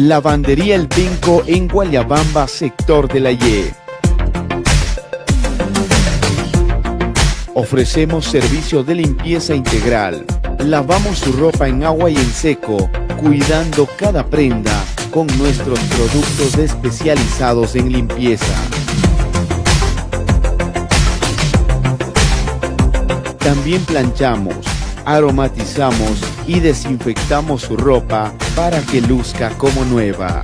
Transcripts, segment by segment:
Lavandería El Penco en Guayabamba, sector de La Ye. Ofrecemos servicio de limpieza integral. Lavamos su ropa en agua y en seco, cuidando cada prenda con nuestros productos especializados en limpieza. También planchamos, aromatizamos y desinfectamos su ropa para que luzca como nueva.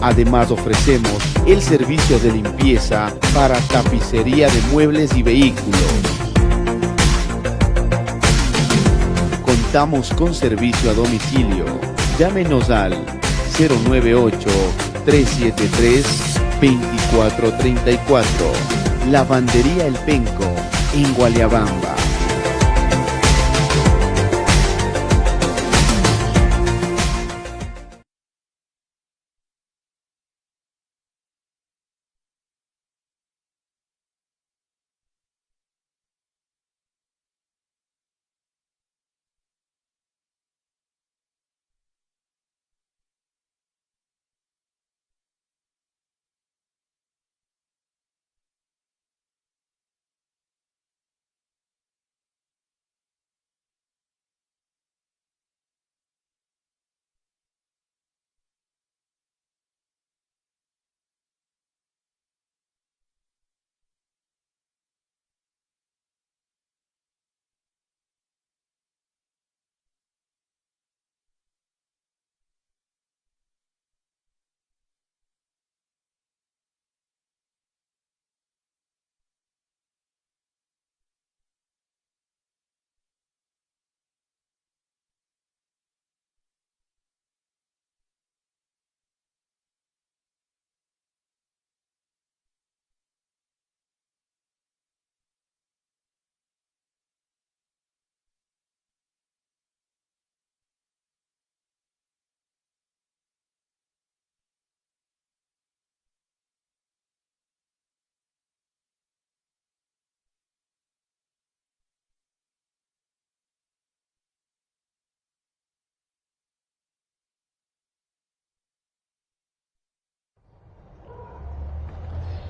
Además ofrecemos el servicio de limpieza para tapicería de muebles y vehículos. Contamos con servicio a domicilio. Llámenos al 098-373-2434. Lavandería El Penco en Guayabamba.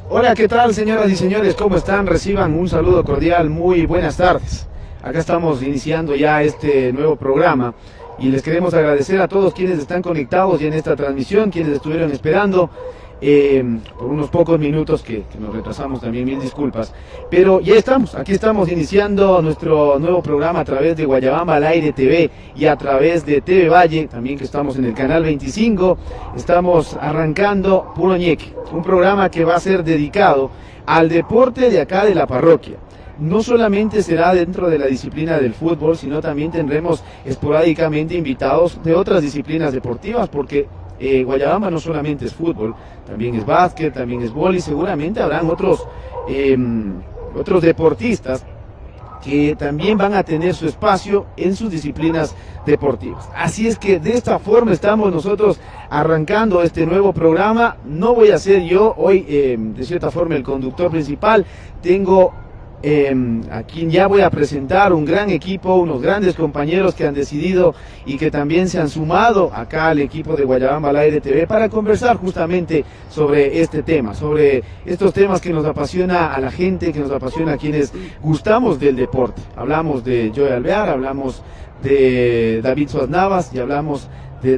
Hola, ¿qué tal, señoras y señores? ¿Cómo están? Reciban un saludo cordial, muy buenas tardes. Acá estamos iniciando ya este nuevo programa y les queremos agradecer a todos quienes están conectados ya en esta transmisión, quienes estuvieron esperando por unos pocos minutos que nos retrasamos, también mil disculpas, pero ya estamos, aquí estamos iniciando nuestro nuevo programa a través de Guayabamba al Aire TV y a través de TV Valle, también que estamos en el canal 25, estamos arrancando Puro Ñeque, un programa que va a ser dedicado al deporte de acá de la parroquia. No solamente será dentro de la disciplina del fútbol, sino también tendremos esporádicamente invitados de otras disciplinas deportivas, porque Guayabamba no solamente es fútbol, también es básquet, también es vóley, seguramente habrán otros deportistas que también van a tener su espacio en sus disciplinas deportivas. Así es que de esta forma estamos nosotros arrancando este nuevo programa. No voy a ser yo hoy, de cierta forma, el conductor principal. Tengo a quien ya voy a presentar, un gran equipo, unos grandes compañeros que han decidido y que también se han sumado acá al equipo de Guayabamba al Aire TV para conversar justamente sobre este tema, sobre estos temas que nos apasiona a la gente, que nos apasiona a quienes gustamos del deporte. Hablamos de Joey Alvear, hablamos de David Suárez Navas y hablamos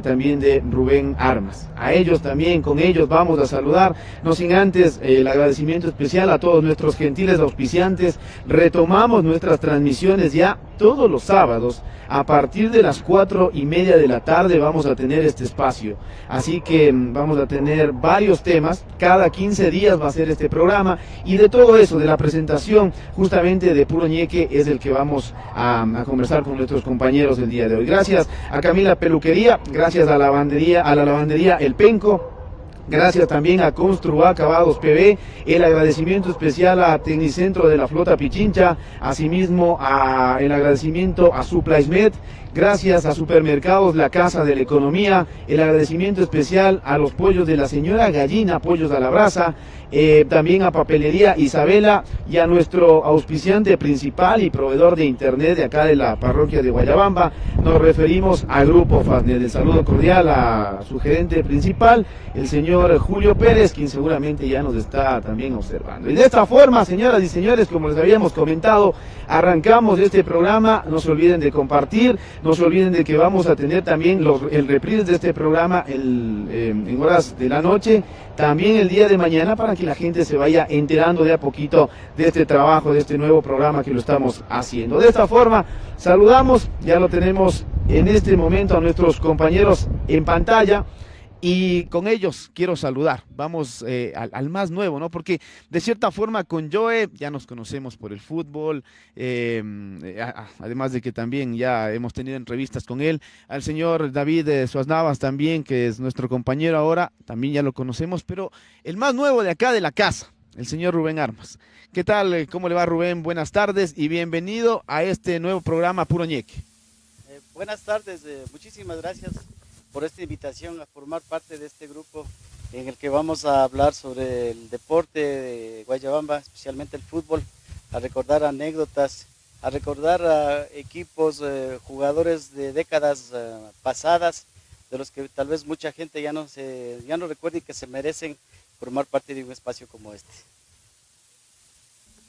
también de Rubén Armas. A ellos también, con ellos vamos a saludar, no sin antes el agradecimiento especial a todos nuestros gentiles auspiciantes. Retomamos nuestras transmisiones ya todos los sábados a partir de las 4:30 de la tarde. Vamos a tener este espacio, así que vamos a tener varios temas, cada 15 días va a ser este programa, y de todo eso, de la presentación justamente de Puro Ñeque, es el que vamos a conversar con nuestros compañeros el día de hoy. Gracias a Camila Peluquería, gracias a la lavandería El Penco, Gracias también a Construa Acabados PB, el agradecimiento especial a Tecnicentro de la Flota Pichincha, asimismo el agradecimiento a Suplaismed, gracias a Supermercados La Casa de la Economía, el agradecimiento especial a los pollos de la señora Gallina, pollos a la brasa, también a Papelería Isabela y a nuestro auspiciante principal y proveedor de internet de acá de la parroquia de Guayabamba. Nos referimos al Grupo Fastnet. El saludo cordial a su gerente principal, el señor Julio Pérez, quien seguramente ya nos está también observando. Y de esta forma, señoras y señores, como les habíamos comentado, arrancamos este programa. No se olviden de compartir, no se olviden de que vamos a tener también el reprise de este programa en horas de la noche, también el día de mañana, para que la gente se vaya enterando de a poquito de este trabajo, de este nuevo programa que lo estamos haciendo. De esta forma, saludamos, ya lo tenemos en este momento a nuestros compañeros en pantalla. Y con ellos quiero saludar, vamos al más nuevo, ¿no? Porque de cierta forma con Joe ya nos conocemos por el fútbol, además de que también ya hemos tenido entrevistas con él, al señor David Suaznavas también, que es nuestro compañero ahora, también ya lo conocemos, pero el más nuevo de acá de la casa, el señor Rubén Armas. ¿Qué tal? ¿Cómo le va, Rubén? Buenas tardes y bienvenido a este nuevo programa Puro Ñeque. Buenas tardes, muchísimas gracias por esta invitación a formar parte de este grupo en el que vamos a hablar sobre el deporte de Guayabamba, especialmente el fútbol, a recordar anécdotas, a recordar a equipos, jugadores de décadas pasadas, de los que tal vez mucha gente ya no recuerda y que se merecen formar parte de un espacio como este.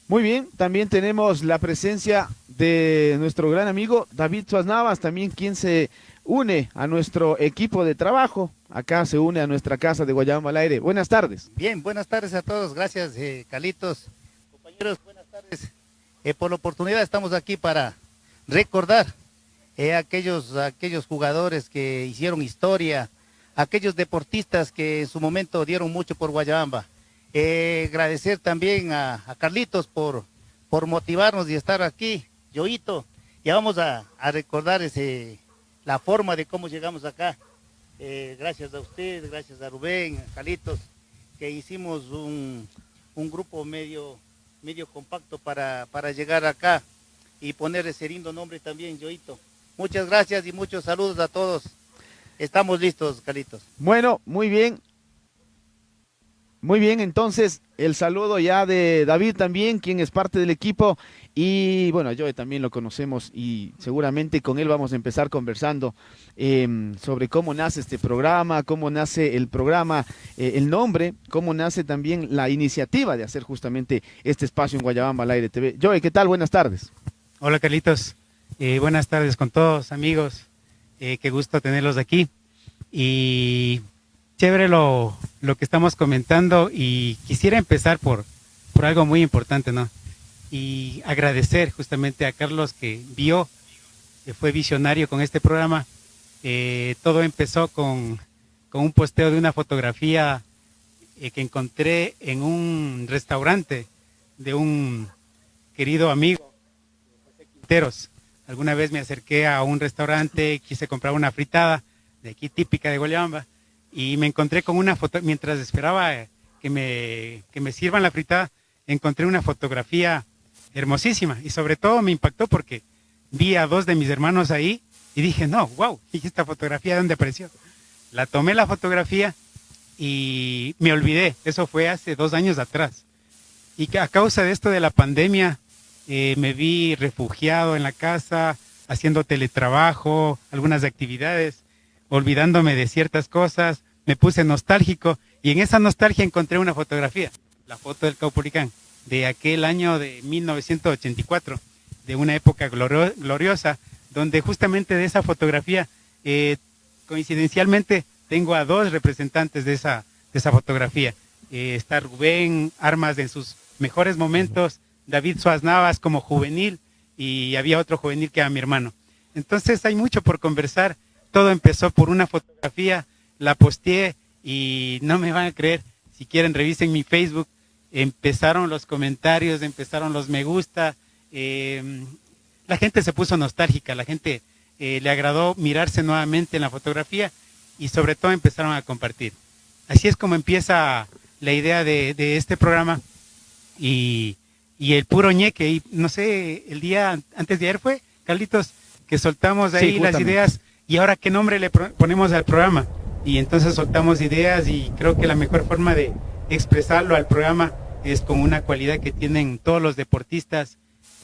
Muy bien, también tenemos la presencia de nuestro gran amigo David Suaznavas, también quien se une a nuestro equipo de trabajo, acá se une a nuestra casa de Guayabamba al Aire. Buenas tardes. Bien, buenas tardes a todos, gracias Carlitos. Compañeros, buenas tardes. Por la oportunidad estamos aquí para recordar aquellos jugadores que hicieron historia, aquellos deportistas que en su momento dieron mucho por Guayabamba. Agradecer también a Carlitos por motivarnos y estar aquí, Yoito. Ya vamos a recordar la forma de cómo llegamos acá. Gracias a ustedes, gracias a Rubén, a Carlitos, que hicimos un grupo medio compacto para llegar acá y poner ese lindo nombre también, Yoito. Muchas gracias y muchos saludos a todos. Estamos listos, Carlitos. Bueno, muy bien. Muy bien, entonces el saludo ya de David también, quien es parte del equipo, y bueno, yo también lo conocemos y seguramente con él vamos a empezar conversando sobre cómo nace este programa, cómo nace el programa, el nombre, cómo nace también la iniciativa de hacer justamente este espacio en Guayabamba al Aire TV. Joey, ¿qué tal? Buenas tardes. Hola Carlitos, buenas tardes con todos amigos, qué gusto tenerlos aquí y chévere lo que estamos comentando y quisiera empezar por algo muy importante, ¿no? Y agradecer justamente a Carlos que fue visionario con este programa. Todo empezó con un posteo de una fotografía que encontré en un restaurante de un querido amigo, José Quinteros. Alguna vez me acerqué a un restaurante, quise comprar una fritada de aquí típica de Guayabamba, y me encontré con una foto, mientras esperaba que me sirvan la fritada, encontré una fotografía hermosísima y sobre todo me impactó porque vi a dos de mis hermanos ahí y dije, no, wow, ¿y esta fotografía de dónde apareció? La tomé la fotografía y me olvidé, eso fue hace 2 años atrás. Y que a causa de esto de la pandemia me vi refugiado en la casa, haciendo teletrabajo, algunas actividades, olvidándome de ciertas cosas, me puse nostálgico y en esa nostalgia encontré una fotografía, la foto del Caupolicán, de aquel año de 1984, de una época gloriosa, donde justamente de esa fotografía, coincidencialmente, tengo a 2 representantes de esa fotografía. Está Rubén Armas en sus mejores momentos, David Suaznavas como juvenil y había otro juvenil que era mi hermano. Entonces hay mucho por conversar. Todo empezó por una fotografía, la posteé y no me van a creer, si quieren revisen mi Facebook, empezaron los comentarios, empezaron los me gusta, la gente se puso nostálgica, la gente le agradó mirarse nuevamente en la fotografía y sobre todo empezaron a compartir. así es como empieza la idea de este programa y el puro ñeque. Y no sé, el día antes de ayer fue, Carlitos, que soltamos ahí Sí, las justamente. ideas y ahora qué nombre le ponemos al programa. Y entonces soltamos ideas y creo que la mejor forma de expresarlo al programa es con una cualidad que tienen todos los deportistas,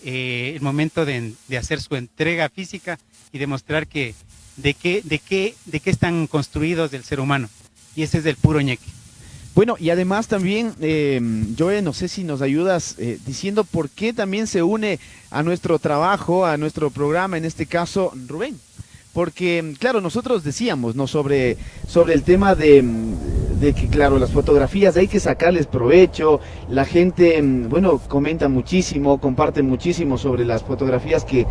el momento de hacer su entrega física y demostrar que de qué están construidos el ser humano. Y ese es el puro ñeque. Bueno, y además también, Joe, no sé si nos ayudas diciendo por qué también se une a nuestro trabajo, a nuestro programa, en este caso, Rubén. Porque, claro, nosotros decíamos, ¿no? Sobre el tema de que, claro, las fotografías hay que sacarles provecho. La gente, bueno, comenta muchísimo, comparte muchísimo sobre las fotografías que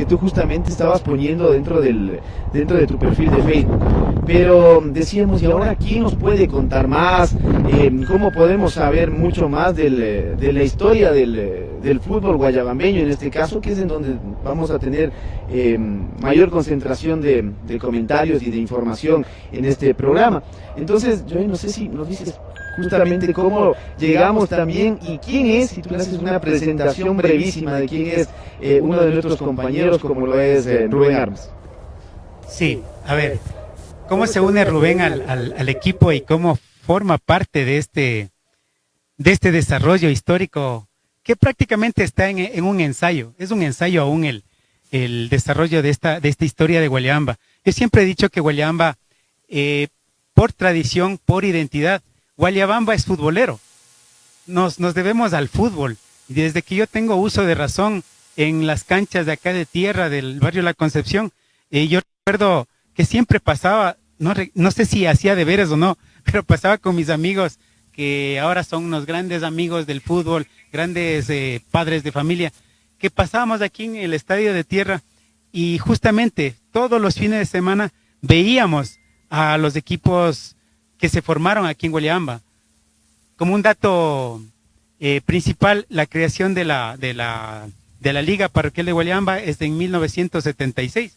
tú justamente estabas poniendo dentro de tu perfil de Facebook. Pero decíamos, ¿y ahora quién nos puede contar más? ¿Cómo podemos saber mucho más de la historia del fútbol guayabambeño en este caso, que es en donde vamos a tener mayor concentración de comentarios y de información en este programa? Entonces, yo no sé si nos dices justamente cómo llegamos también y quién es, si tú le haces una presentación brevísima de quién es uno de nuestros compañeros, como lo es Rubén Armas. Sí, a ver, ¿cómo se une Rubén al equipo y cómo forma parte de este desarrollo histórico que prácticamente está en un ensayo? Es un ensayo aún el desarrollo de esta historia de Guayabamba. Yo siempre he dicho que Guayabamba, por tradición, por identidad, Guayabamba es futbolero. Nos debemos al fútbol. Y desde que yo tengo uso de razón en las canchas de acá de tierra del barrio La Concepción, yo recuerdo que siempre pasaba, no sé si hacía deberes o no, pero pasaba con mis amigos que ahora son unos grandes amigos del fútbol, grandes padres de familia, que pasábamos aquí en el estadio de tierra y justamente todos los fines de semana veíamos a los equipos que se formaron aquí en Guayabamba. Como un dato principal, la creación de la Liga Parroquial de Guayabamba es en 1976.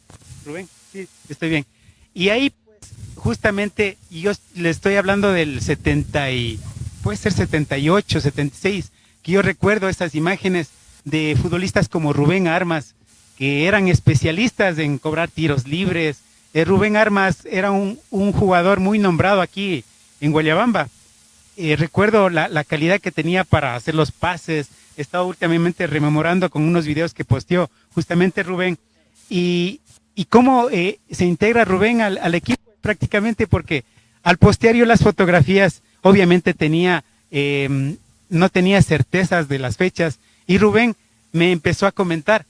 Rubén, sí, estoy bien. Y ahí, pues, justamente, yo le estoy hablando del 70 y puede ser 78, 76, que yo recuerdo esas imágenes de futbolistas como Rubén Armas, que eran especialistas en cobrar tiros libres. Rubén Armas era un jugador muy nombrado aquí en Guayabamba. Recuerdo la calidad que tenía para hacer los pases. Estaba últimamente rememorando con unos videos que posteó justamente Rubén. Y cómo se integra Rubén al equipo prácticamente, porque al postear yo las fotografías, obviamente no tenía certezas de las fechas, y Rubén me empezó a comentar.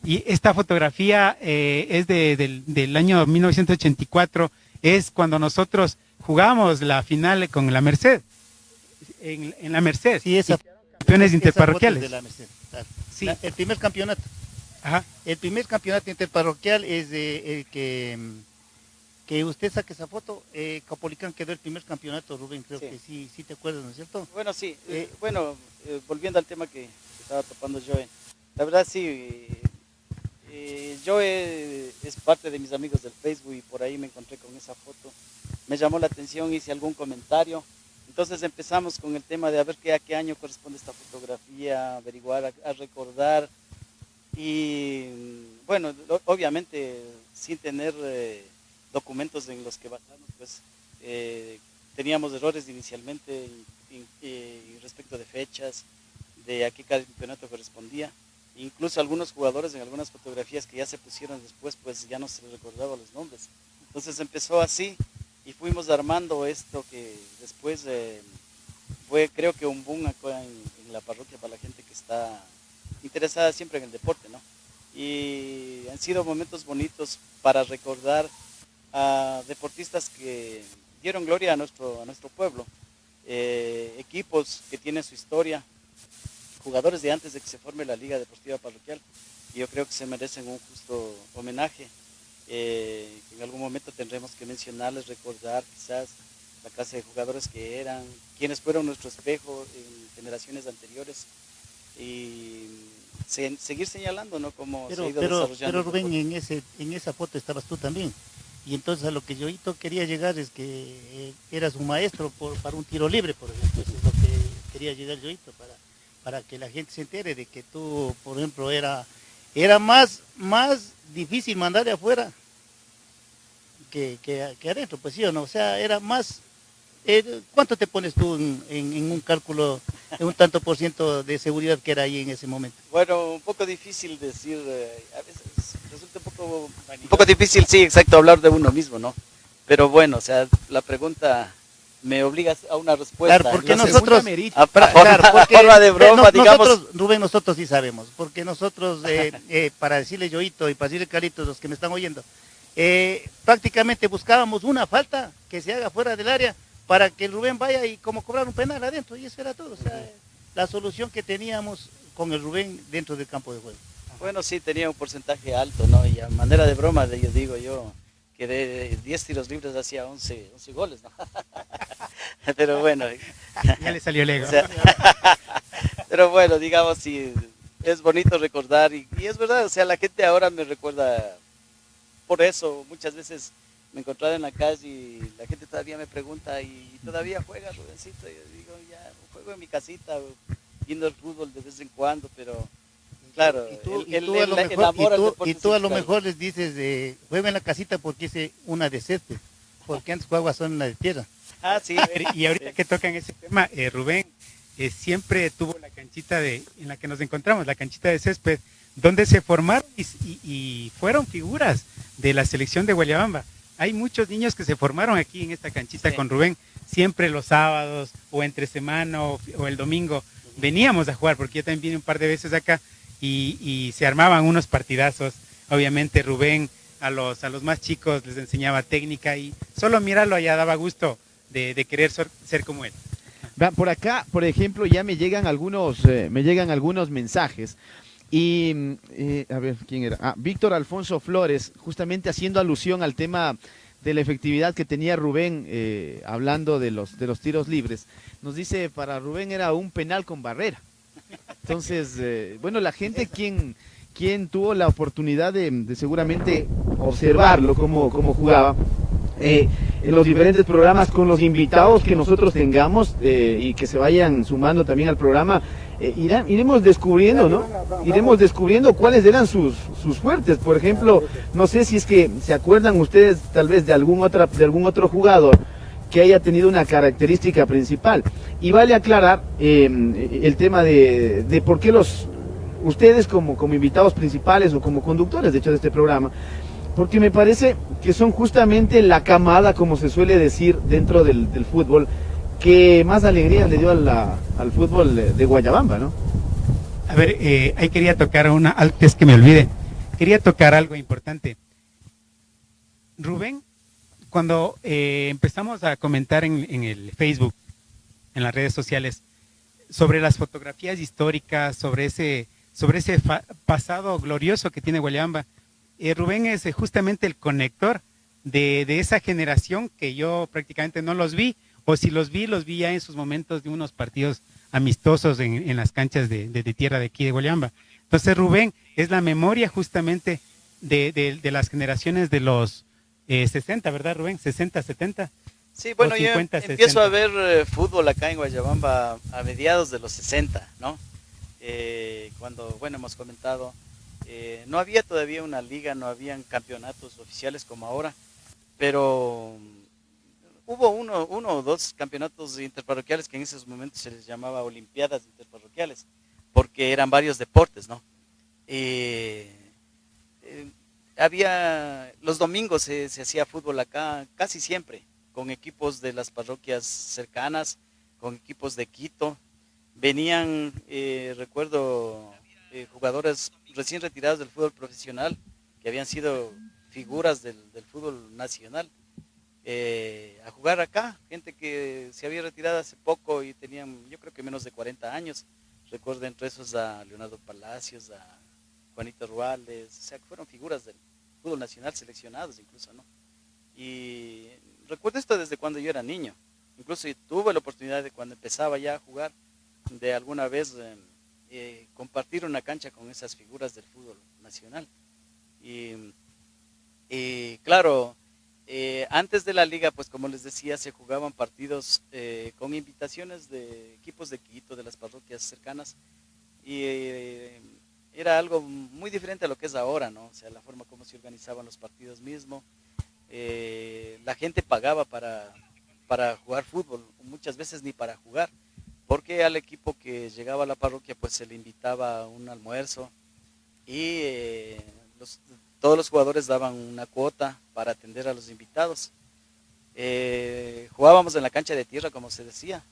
Y esta fotografía es del año 1984, es cuando nosotros jugamos la final con la Merced, en la Merced, Sí, campeones esa interparroquiales. foto es de la Merced, claro. Sí. El primer campeonato. Ajá. El primer campeonato interparroquial es el que usted saque esa foto. Capolicán quedó el primer campeonato, Rubén, creo Sí. que sí te acuerdas, ¿no es cierto? Bueno, sí. Eh, Volviendo al tema que estaba topando Joe. La verdad, sí. Joe es parte de mis amigos del Facebook y por ahí me encontré con esa foto. Me llamó la atención, hice algún comentario. Entonces empezamos con el tema de a ver a qué año corresponde esta fotografía, averiguar, a recordar. Y bueno, obviamente sin tener documentos en los que basarnos, pues teníamos errores inicialmente respecto de fechas, de a qué campeonato correspondía. Incluso algunos jugadores en algunas fotografías que ya se pusieron después, pues ya no se les recordaba los nombres. Entonces empezó así y fuimos armando esto que después fue, creo que un boom acá en la parroquia para la gente que está interesada siempre en el deporte, ¿no? Y han sido momentos bonitos para recordar a deportistas que dieron gloria a nuestro pueblo, equipos que tienen su historia, jugadores de antes de que se forme la Liga Deportiva Parroquial, y yo creo que se merecen un justo homenaje. En algún momento tendremos que mencionarles, recordar quizás la clase de jugadores que eran, quienes fueron nuestro espejo en generaciones anteriores, y seguir señalando, ¿no?, cómo se ha ido desarrollando. Pero Rubén, en esa foto estabas tú también. Y entonces a lo que Yoito quería llegar es que eras un maestro para un tiro libre, por ejemplo. Eso es lo que quería llegar Yoito, para que la gente se entere de que tú, por ejemplo, era más difícil mandar de afuera que adentro, pues sí o no. O sea, era más... ¿cuánto te pones tú en un cálculo, en un tanto por ciento de seguridad que era ahí en ese momento? Bueno, un poco difícil decir, a veces resulta un poco difícil, sí, exacto, hablar de uno mismo, ¿no? Pero bueno, o sea, la pregunta me obliga a una respuesta. Claro, porque La nosotros, forma de broma, digamos. nosotros, Rubén, nosotros sí sabemos, porque nosotros, para decirle Yoito y para decirle Carlitos, los que me están oyendo, prácticamente buscábamos una falta que se haga fuera del área para que el Rubén vaya y como cobrar un penal adentro, y eso era todo. O sea, la solución que teníamos con el Rubén dentro del campo de juego. Bueno, sí, tenía un porcentaje alto, ¿no? Y a manera de broma, yo digo yo, que de 10 tiros libres hacía 11 goles, ¿no? Pero bueno. Ya le salió el ego. O sea, pero bueno, digamos, sí, es bonito recordar, y es verdad, o sea, la gente ahora me recuerda por eso. Muchas veces me encontraba en la calle y la gente todavía me pregunta, ¿y todavía juega, Rubencito? Y yo digo, ya, juego en mi casita, viendo el fútbol de vez en cuando, pero claro, y tú a lo mejor les dices, juega en la casita porque es una de césped, porque antes jugabas en una de tierra. Ah, sí. Y ahorita que tocan ese tema, Rubén siempre tuvo la canchita en la que nos encontramos, la canchita de césped, donde se formaron y fueron figuras de la selección de Guayabamba. Hay muchos niños que se formaron aquí en esta canchita, sí, con Rubén, siempre los sábados o entre semana o el domingo veníamos a jugar, porque yo también vine un par de veces acá y se armaban unos partidazos. Obviamente Rubén a los más chicos les enseñaba técnica y solo mirarlo allá daba gusto de querer ser como él. Por acá, por ejemplo, ya me llegan algunos mensajes. Y, a ver, ¿quién era? Víctor Alfonso Flores, justamente haciendo alusión al tema de la efectividad que tenía Rubén, hablando de los tiros libres. Nos dice, para Rubén era un penal con barrera. Entonces, bueno, la gente quien tuvo la oportunidad de seguramente observarlo, cómo jugaba, en los diferentes programas con los invitados que nosotros tengamos y que se vayan sumando también al programa, iremos descubriendo, ¿no? Iremos descubriendo cuáles eran sus fuertes. Por ejemplo, no sé si es que se acuerdan ustedes tal vez de algún otro jugador que haya tenido una característica principal. Y vale aclarar el tema de por qué ustedes como invitados principales o como conductores, de hecho, de este programa, porque me parece que son justamente la camada, como se suele decir dentro del fútbol, que más alegría le dio al fútbol de Guayabamba, ¿no? A ver, ahí quería tocar antes que me olvide, quería tocar algo importante. Rubén, cuando empezamos a comentar en el Facebook, en las redes sociales, sobre las fotografías históricas, sobre ese pasado glorioso que tiene Guayabamba, Rubén es justamente el conector de esa generación que yo prácticamente no los vi, o si los vi ya en sus momentos de unos partidos amistosos en las canchas de tierra de aquí de Guayabamba. Entonces Rubén es la memoria justamente de las generaciones de los 60, ¿verdad, Rubén? 60, 70. Sí, bueno, 50, yo empiezo 60. a ver fútbol acá en Guayabamba a mediados de los 60, ¿no? Cuando, bueno, hemos comentado, no había todavía una liga, no habían campeonatos oficiales como ahora, pero hubo uno o dos campeonatos interparroquiales que en esos momentos se les llamaba Olimpiadas Interparroquiales, porque eran varios deportes, ¿no? Había, los domingos se hacía fútbol acá casi siempre, con equipos de las parroquias cercanas, con equipos de Quito. Venían, recuerdo, jugadores recién retirados del fútbol profesional, que habían sido figuras del fútbol nacional, a jugar acá, gente que se había retirado hace poco y tenían, yo creo que menos de 40 años. Recuerdo entre esos a Leonardo Palacios, a Juanito Ruales, o sea, que fueron figuras del fútbol nacional, seleccionados incluso, ¿no? Y recuerdo esto desde cuando yo era niño, incluso tuve la oportunidad de cuando empezaba ya a jugar, de alguna vez compartir una cancha con esas figuras del fútbol nacional. Y claro, Antes de la liga, pues como les decía, se jugaban partidos con invitaciones de equipos de Quito, de las parroquias cercanas, y era algo muy diferente a lo que es ahora, ¿no? O sea, la forma como se organizaban los partidos mismo. La gente pagaba para jugar fútbol, muchas veces ni para jugar, porque al equipo que llegaba a la parroquia pues se le invitaba a un almuerzo y todos los jugadores daban una cuota para atender a los invitados. Jugábamos en la cancha de tierra, como se decía.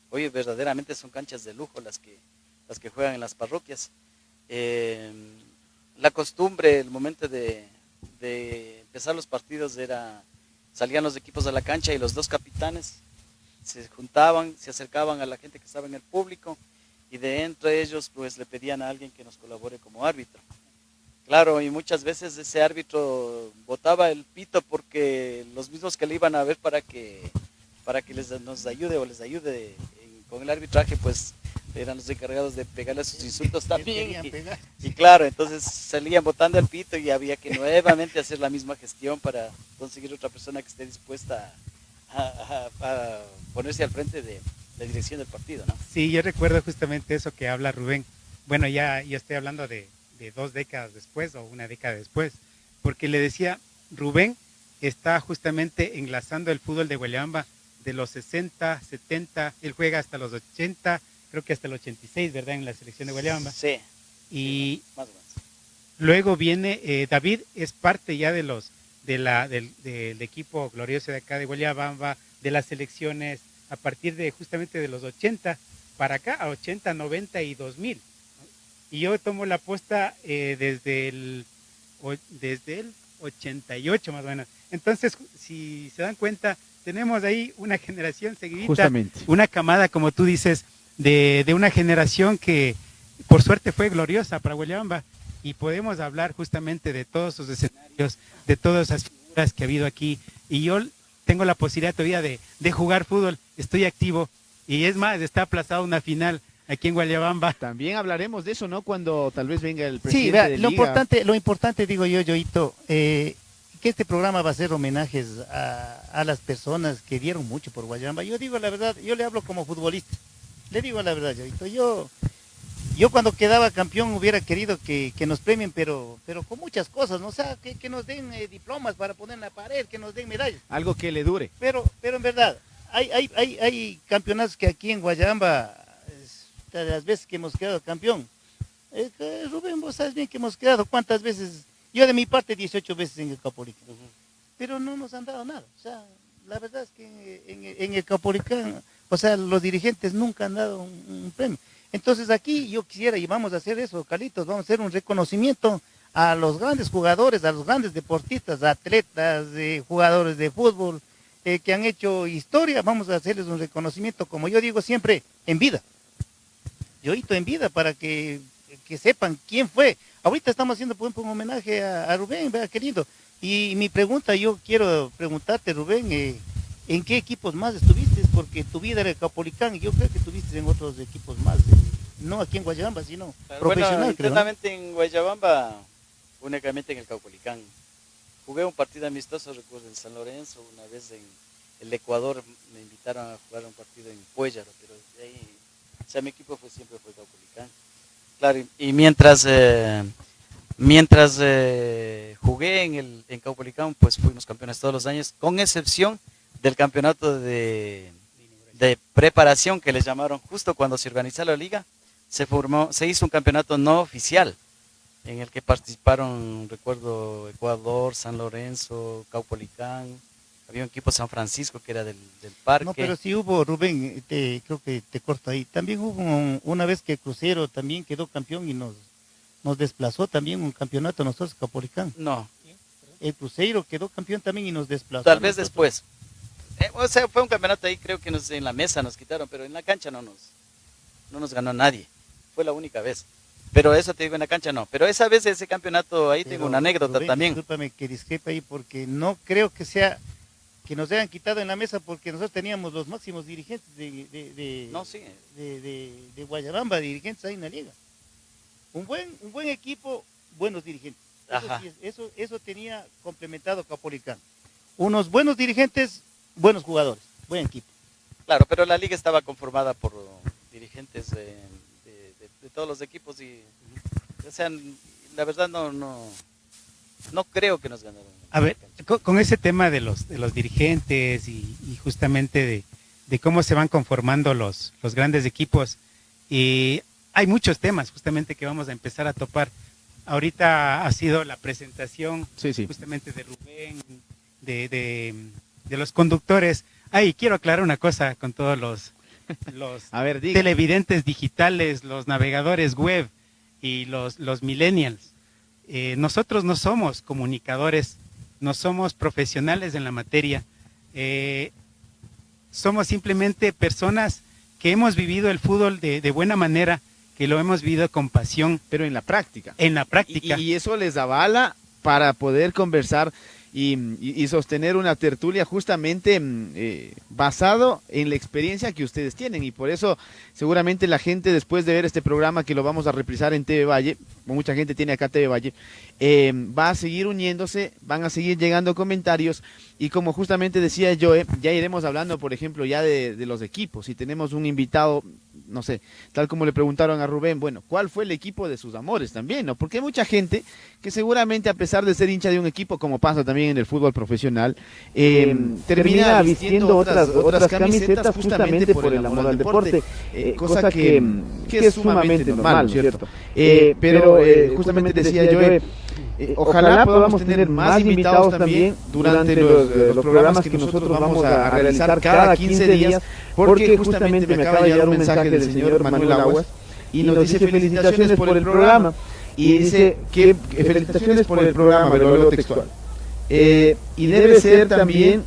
Hoy verdaderamente son canchas de lujo las que juegan en las parroquias. La costumbre, el momento de empezar los partidos salían los equipos a la cancha y los dos capitanes se juntaban, se acercaban a la gente que estaba en el público y de entre ellos pues le pedían a alguien que nos colabore como árbitro. Claro, y muchas veces ese árbitro botaba el pito porque los mismos que le iban a ver para que nos ayude o les ayude con el arbitraje, pues eran los encargados de pegarle sus insultos también. Y claro, entonces salían botando el pito y había que nuevamente hacer la misma gestión para conseguir otra persona que esté dispuesta a ponerse al frente de la dirección del partido, ¿no? Sí, yo recuerdo justamente eso que habla Rubén. Bueno, ya estoy hablando de 2 décadas después o una década después, porque le decía, Rubén está justamente enlazando el fútbol de Guayabamba de los 60, 70, él juega hasta los 80, creo que hasta el 86, ¿verdad? En la selección de Guayabamba. Sí. Y más o menos. Luego viene, David es parte ya del equipo glorioso de acá de Guayabamba, de las selecciones, a partir de justamente de los 80 para acá, a 80, 90 y 2000. Y yo tomo la posta desde el 88 más o menos. Entonces, si se dan cuenta, tenemos ahí una generación seguidita, Justamente. una camada, como tú dices, de una generación que por suerte fue gloriosa para Guayabamba, y podemos hablar justamente de todos sus escenarios, de todas esas figuras que ha habido aquí, y yo tengo la posibilidad todavía de jugar fútbol, estoy activo, y es más, está aplazada una final aquí en Guayabamba. También hablaremos de eso, ¿no? Cuando tal vez venga el Sí, presidente vea, de lo Liga. importante digo yo, Yoito, que este programa va a ser homenajes a las personas que dieron mucho por Guayabamba. Yo digo la verdad, yo le hablo como futbolista, le digo la verdad, Yoito, yo cuando quedaba campeón hubiera querido que nos premien, pero con muchas cosas, ¿no? O sea, que nos den diplomas para poner en la pared, que nos den medallas. Algo que le dure. Pero en verdad, hay campeonatos que aquí en Guayabamba, de las veces que hemos quedado campeón, Rubén, vos sabes bien que hemos quedado, ¿cuántas veces? Yo de mi parte 18 veces en el Caupolicán, pero no nos han dado nada. O sea, la verdad es que en el Caupolicán, o sea, los dirigentes nunca han dado un premio. Entonces aquí yo quisiera, y vamos a hacer eso, Carlitos, vamos a hacer un reconocimiento a los grandes jugadores, a los grandes deportistas, atletas, jugadores de fútbol, que han hecho historia. Vamos a hacerles un reconocimiento, como yo digo siempre, en vida. Yoito, en vida, para que sepan quién fue. Ahorita estamos haciendo, por ejemplo, un homenaje a Rubén, ¿verdad, querido? Y mi pregunta, yo quiero preguntarte, Rubén, ¿en qué equipos más estuviste? Porque tu vida era el Caupolicán y yo creo que estuviste en otros equipos más, no aquí en Guayabamba, sino profesional. Bueno, creo, internamente, ¿no? En Guayabamba, únicamente en el Caupolicán. Jugué un partido amistoso, recuerdo, en San Lorenzo, una vez en el Ecuador me invitaron a jugar un partido en Puéllaro, pero de ahí, o sea, mi equipo siempre fue Caupolicán. Claro, y mientras jugué en Caupolicán, pues fuimos campeones todos los años, con excepción del campeonato de preparación que les llamaron justo cuando se organizó la liga. Se hizo un campeonato no oficial en el que participaron, recuerdo, Ecuador, San Lorenzo, Caupolicán, había un equipo San Francisco que era del parque. No, pero sí hubo, Rubén, creo que te corto ahí, también hubo una vez que Crucero también quedó campeón y nos desplazó también un campeonato nosotros, Caupolicán. No. El Cruzeiro quedó campeón también y nos desplazó. Tal vez después. O sea, fue un campeonato ahí, creo que en la mesa nos quitaron, pero en la cancha no nos ganó nadie. Fue la única vez. Pero eso te digo, en la cancha no. Pero esa vez, ese campeonato, ahí tengo una anécdota, Rubén, también. Discúlpame que discrepa ahí, porque no creo que sea que nos hayan quitado en la mesa, porque nosotros teníamos los máximos dirigentes de Guayabamba, dirigentes ahí en la liga. Un buen equipo, buenos dirigentes. Ajá. Eso tenía complementado Caupolicán. Unos buenos dirigentes, buenos jugadores, buen equipo. Claro, pero la liga estaba conformada por dirigentes de todos los equipos y, o sea, la verdad no creo que nos ganaron. A ver, con ese tema de los dirigentes y justamente de cómo se van conformando los grandes equipos, hay muchos temas justamente que vamos a empezar a topar. Ahorita ha sido la presentación justamente de Rubén, de los conductores. Quiero aclarar una cosa con todos los a ver, televidentes digitales, los navegadores web y los millennials. Nosotros no somos comunicadores, no somos profesionales en la materia, somos simplemente personas que hemos vivido el fútbol de buena manera, que lo hemos vivido con pasión. Pero en la práctica. En la práctica. Y eso les avala para poder conversar y sostener una tertulia justamente basado en la experiencia que ustedes tienen. Y por eso seguramente la gente, después de ver este programa que lo vamos a reprisar en TV Valle, mucha gente tiene acá TV Valle, va a seguir uniéndose, van a seguir llegando comentarios. Y como justamente decía Joe, ya iremos hablando, por ejemplo, ya de los equipos. Si tenemos un invitado, no sé, tal como le preguntaron a Rubén, bueno, ¿cuál fue el equipo de sus amores también? ¿No? Porque hay mucha gente que seguramente, a pesar de ser hincha de un equipo, como pasa también en el fútbol profesional, termina vistiendo otras camisetas justamente por el amor al deporte, cosa que es sumamente normal, ¿cierto? Pero justamente decía Joe, ojalá podamos tener más invitados también durante los programas que nosotros vamos a realizar cada 15 días, porque justamente me acaba de llegar un mensaje del señor Manuel Aguas y nos dice felicitaciones por el programa, y dice que felicitaciones por el programa, pero lo leo textual, y debe ser también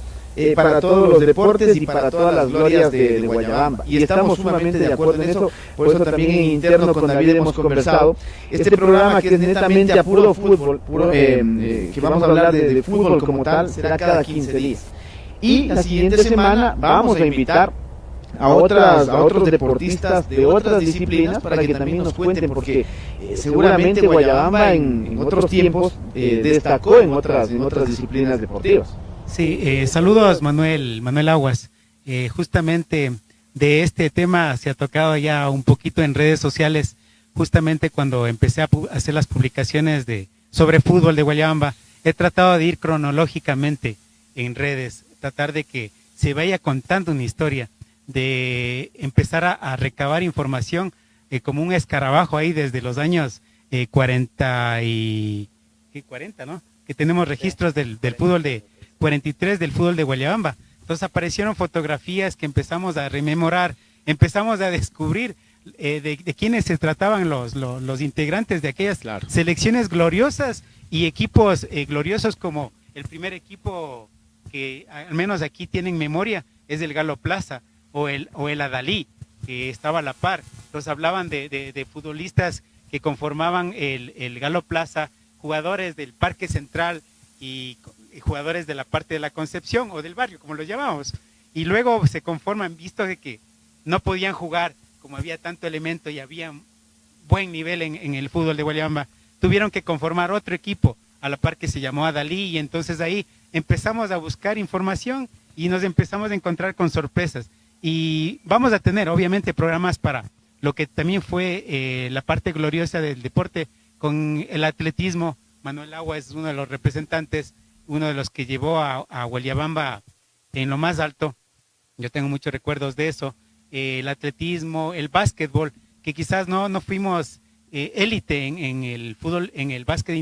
para todos los deportes y para todas las glorias de Guayabamba, y estamos sumamente de acuerdo en eso. Por eso también en interno con David hemos conversado, este programa que es netamente a puro fútbol, que vamos a hablar de fútbol como tal, será cada 15 días, y la siguiente semana vamos a invitar a otros deportistas de otras disciplinas para que también nos cuenten, porque seguramente Guayabamba en otros tiempos destacó en otras disciplinas deportivas. Sí, saludos Manuel Aguas. Justamente de este tema se ha tocado ya un poquito en redes sociales, justamente cuando empecé a hacer las publicaciones sobre fútbol de Guayabamba. He tratado de ir cronológicamente en redes, tratar de que se vaya contando una historia, de empezar a recabar información como un escarabajo ahí desde los años 40, ¿no? Que tenemos registros del fútbol de 43 del fútbol de Guayabamba. Entonces aparecieron fotografías que empezamos a rememorar, empezamos a descubrir de quiénes se trataban los integrantes de aquellas selecciones gloriosas y equipos gloriosos, como el primer equipo que al menos aquí tienen memoria es el Galo Plaza o el Adalí, que estaba a la par. Entonces hablaban de futbolistas que conformaban el Galo Plaza, jugadores del Parque Central y jugadores de la parte de la Concepción o del barrio, como los llamamos, y luego se conforman, visto de que no podían jugar, como había tanto elemento y había buen nivel en el fútbol de Guayabamba, tuvieron que conformar otro equipo a la par que se llamó Adalí, y entonces ahí empezamos a buscar información y nos empezamos a encontrar con sorpresas, y vamos a tener obviamente programas para lo que también fue la parte gloriosa del deporte con el atletismo. Manuel Agua es uno de los representantes, uno de los que llevó a Guayabamba en lo más alto. Yo tengo muchos recuerdos de eso. El atletismo, el básquetbol, que quizás no fuimos élite en el fútbol, en el básquet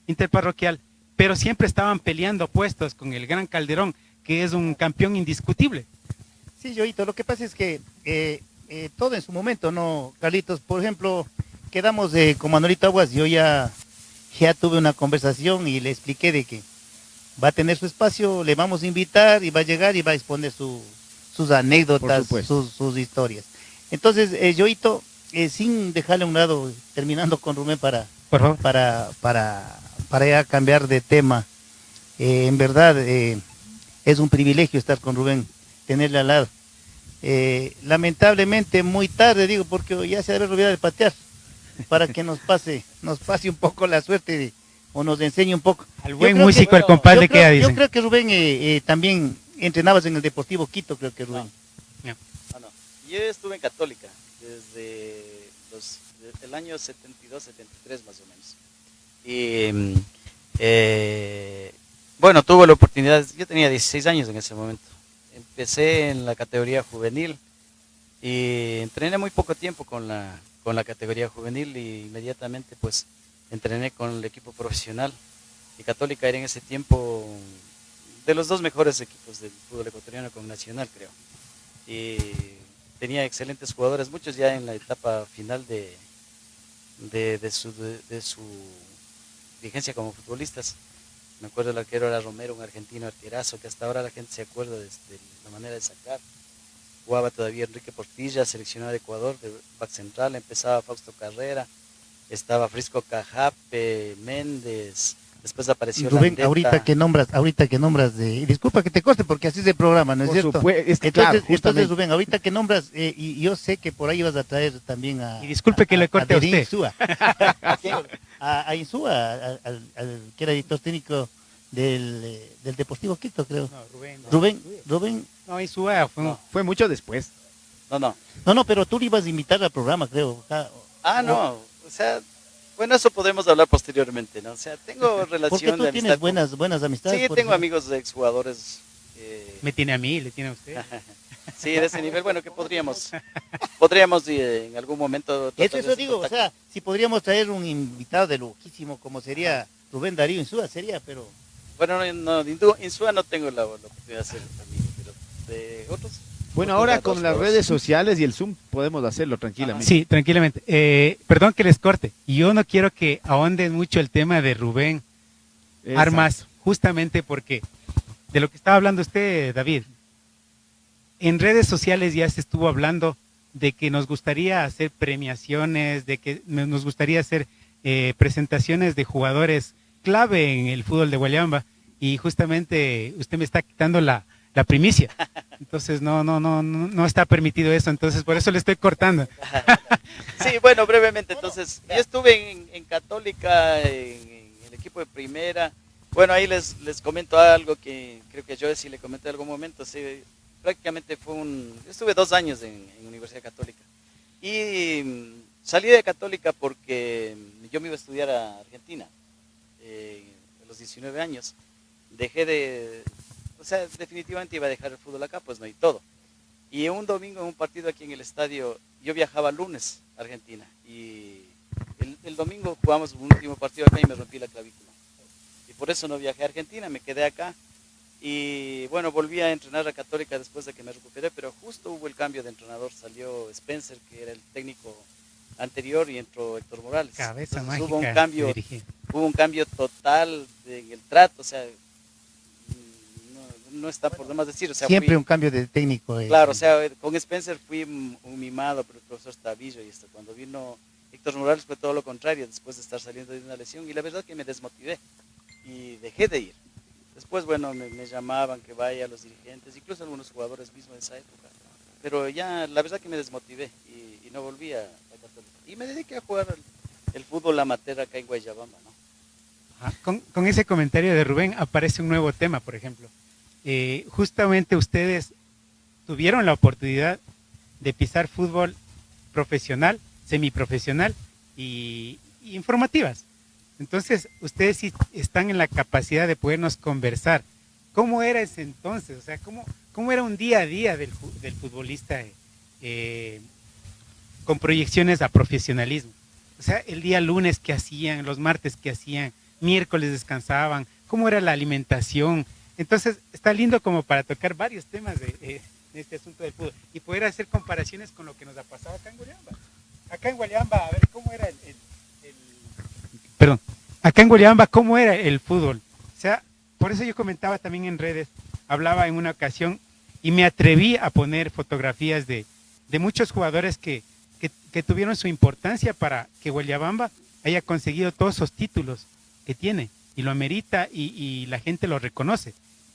interparroquial, pero siempre estaban peleando puestos con el Gran Calderón, que es un campeón indiscutible. Sí, Yoito, lo que pasa es que todo en su momento, ¿no, Carlitos? Por ejemplo, quedamos con Manuelito Aguas, yo ya tuve una conversación y le expliqué de que va a tener su espacio, le vamos a invitar y va a llegar y va a exponer sus anécdotas, sus historias. Entonces, Yoito, sin dejarle a un lado, terminando con Rubén para ya cambiar de tema, en verdad es un privilegio estar con Rubén, tenerle al lado. Lamentablemente muy tarde, digo, porque ya se debe olvidar de patear, para que nos pase un poco la suerte de o nos enseñe un poco. Al buen músico, el compás le queda, dicen. Yo creo que Rubén también entrenabas en el Deportivo Quito, creo que Rubén. No. Yo estuve en Católica desde el año 72, 73 más o menos. Y bueno, tuve la oportunidad, yo tenía 16 años en ese momento. Empecé en la categoría juvenil y entrené muy poco tiempo con la categoría juvenil y inmediatamente pues entrené con el equipo profesional. Y Católica era en ese tiempo de los dos mejores equipos del fútbol ecuatoriano con Nacional, creo. Y tenía excelentes jugadores, muchos ya en la etapa final de su vigencia como futbolistas. Me acuerdo el arquero era Romero, un argentino arquerazo, que hasta ahora la gente se acuerda de la manera de sacar. Jugaba todavía Enrique Portilla, seleccionado de Ecuador, de back central, empezaba Fausto Carrera, estaba Frisco Cajape, Méndez, después apareció Rubén, Landeta. ahorita que nombras, disculpa que te coste porque así es el programa, ¿no es cierto? Entonces, Rubén, ahorita que nombras, y yo sé que por ahí vas a traer también a... Y disculpe que le corte a usted. Insúa. a Insúa, al que era editor técnico del Deportivo Quito, creo. No, Rubén. No, Insúa fue mucho después. No, pero tú le ibas a invitar al programa, creo. No, o sea, bueno, eso podemos hablar posteriormente, ¿no? O sea, tengo relación porque tú de tienes amistad buenas amistades. Sí, tengo amigos de exjugadores. Me tiene a mí, le tiene a usted. Sí, de ese nivel, bueno, que podríamos en algún momento... Eso digo, o sea, si podríamos traer un invitado de lujísimo como sería Rubén Darío Insúa, sería, pero... Bueno, Insúa no tengo la oportunidad de hacer amigo, pero de otros... Bueno, ahora con las redes sociales y el Zoom podemos hacerlo tranquilamente. Sí, tranquilamente. Perdón que les corte. Yo no quiero que ahonden mucho el tema de Rubén Armas, justamente porque de lo que estaba hablando usted, David, en redes sociales ya se estuvo hablando de que nos gustaría hacer premiaciones, de que nos gustaría hacer presentaciones de jugadores clave en el fútbol de Guayamba, y justamente usted me está quitando la primicia. Entonces no está permitido eso, entonces por eso le estoy cortando. Sí, bueno, brevemente, entonces yo estuve en Católica, en el equipo de primera. Bueno, ahí les comento algo que creo que yo sí le comenté en algún momento. Sí, prácticamente estuve 2 años en Universidad Católica y salí de Católica porque yo me iba a estudiar a Argentina a los 19 años. O sea, definitivamente iba a dejar el fútbol acá, pues no, y todo. Y un domingo en un partido aquí en el estadio, yo viajaba lunes a Argentina, y el domingo jugamos un último partido acá y me rompí la clavícula. Y por eso no viajé a Argentina, me quedé acá. Y bueno, volví a entrenar a Católica después de que me recuperé, pero justo hubo el cambio de entrenador, salió Spencer, que era el técnico anterior, y entró Héctor Morales. Cabeza Entonces, mágica. hubo un cambio total en el trato, o sea, no está por demás decir. O sea, siempre un cambio de técnico. Claro, o sea, con Spencer fui un mimado por el profesor Tavillo, y hasta cuando vino Héctor Morales fue todo lo contrario, después de estar saliendo de una lesión, y la verdad que me desmotivé y dejé de ir. Después, bueno, me llamaban que vaya a los dirigentes, incluso algunos jugadores mismos de esa época, pero ya la verdad que me desmotivé y no volví a Católica. Y me dediqué a jugar el fútbol amateur acá en Guayabamba, ¿no? Con ese comentario de Rubén aparece un nuevo tema, por ejemplo. Justamente ustedes tuvieron la oportunidad de pisar fútbol profesional, semiprofesional y informativas. Entonces, ustedes sí están en la capacidad de podernos conversar. ¿Cómo era ese entonces? O sea, ¿cómo era un día a día del futbolista con proyecciones a profesionalismo? O sea, el día lunes que hacían, los martes que hacían, miércoles descansaban, ¿cómo era la alimentación? Entonces, está lindo como para tocar varios temas de este asunto del fútbol y poder hacer comparaciones con lo que nos ha pasado acá en Guayamba. Acá en Guayamba, a ver, ¿cómo era acá en Guayamba, ¿cómo era el fútbol? O sea, por eso yo comentaba también en redes, hablaba en una ocasión y me atreví a poner fotografías de muchos jugadores que tuvieron su importancia para que Guayabamba haya conseguido todos esos títulos que tiene y lo amerita y la gente lo reconoce.